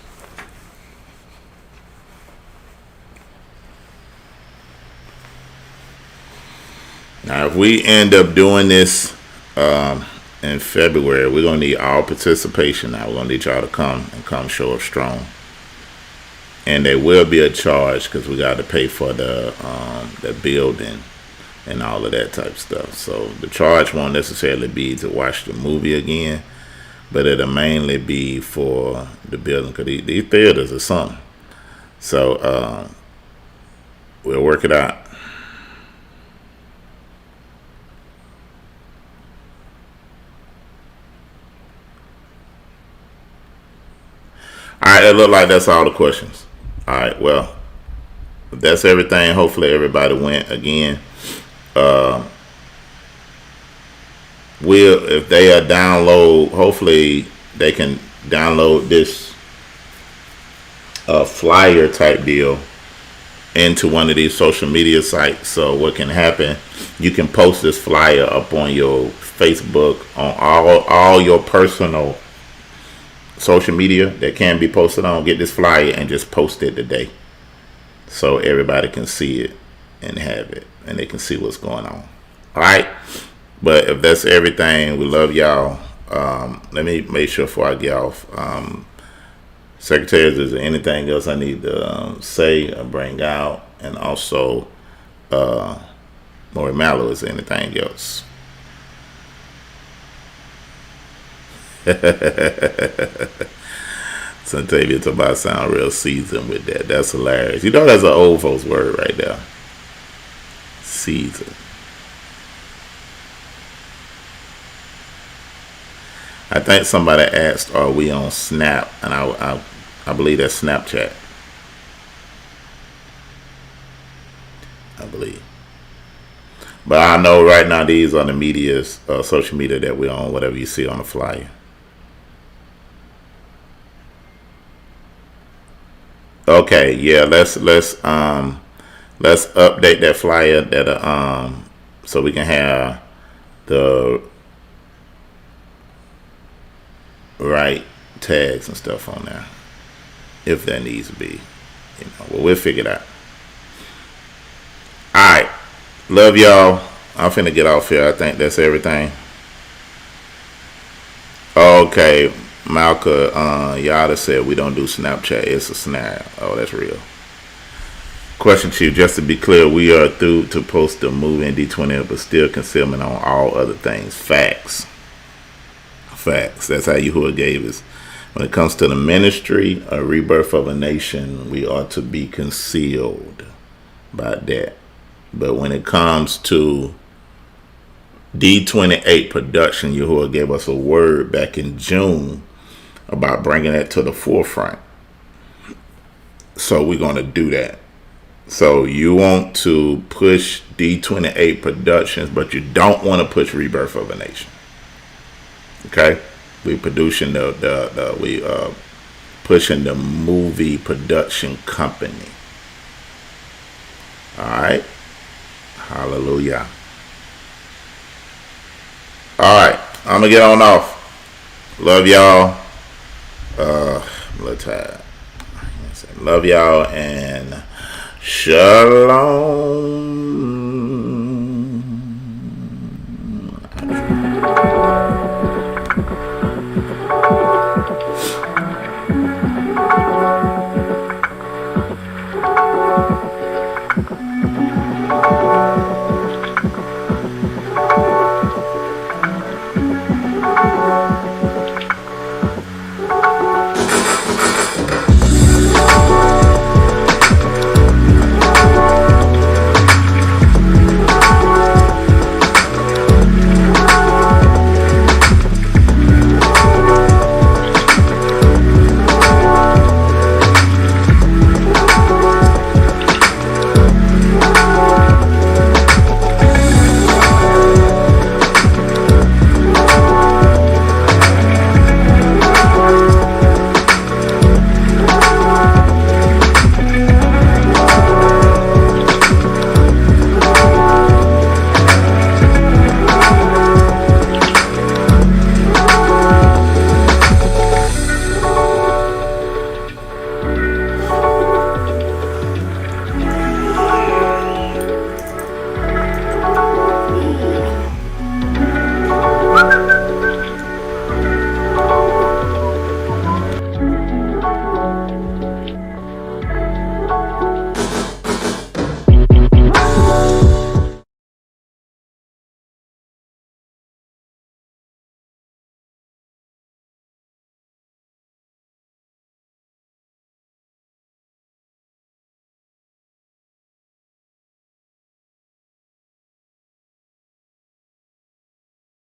Now, if we end up doing this in February, we're going to need all participation now. We're going to need y'all to come show up strong. And there will be a charge because we got to pay for the building and all of that type of stuff. So the charge won't necessarily be to watch the movie again, but it'll mainly be for the building, because these theaters are something. So we'll work it out. Alright, it look like that's all the questions. Alright, well, if that's everything, hopefully everybody went again. If they download, hopefully they can download this flyer type deal into one of these social media sites. So what can happen, you can post this flyer up on your Facebook, on all your personal social media that can be posted on. Get this flyer and just post it today, so everybody can see it and have it, and they can see what's going on. All right, but if that's everything, we love y'all. Let me make sure before I get off, secretaries, is there anything else I need to say or bring out? And also, Maury Mallow, is there anything else? Santavia Tobias sound real seasoned with that. That's hilarious. You know that's an old folks word right there. Seasoned. I think somebody asked, are we on Snap? And I believe that's Snapchat. I believe. But I know right now these are the media's social media that we're on, whatever you see on the flyer. Okay, yeah, let's update that flyer that so we can have the right tags and stuff on there, if that needs to be. Well, we'll figure it out. Alright. Love y'all. I'm finna get off here. I think that's everything. Okay. Malka, Yada said we don't do Snapchat. It's a snap. Oh, that's real. Question Chief, just to be clear, we are through to post the movie in D28, but still concealment on all other things. Facts. That's how Yahuwah gave us. When it comes to the ministry, a rebirth of a nation, we ought to be concealed by that. But when it comes to D28 Production, Yahuwah gave us a word back in June about bringing that to the forefront. So we're going to do that. So you want to push D28 Productions, but you don't want to push Rebirth of a Nation. Okay? We producing we pushing the movie production company. All right. Hallelujah. All right, I'm gonna get on off. Love y'all. I'm a little tired. Love y'all and shalom.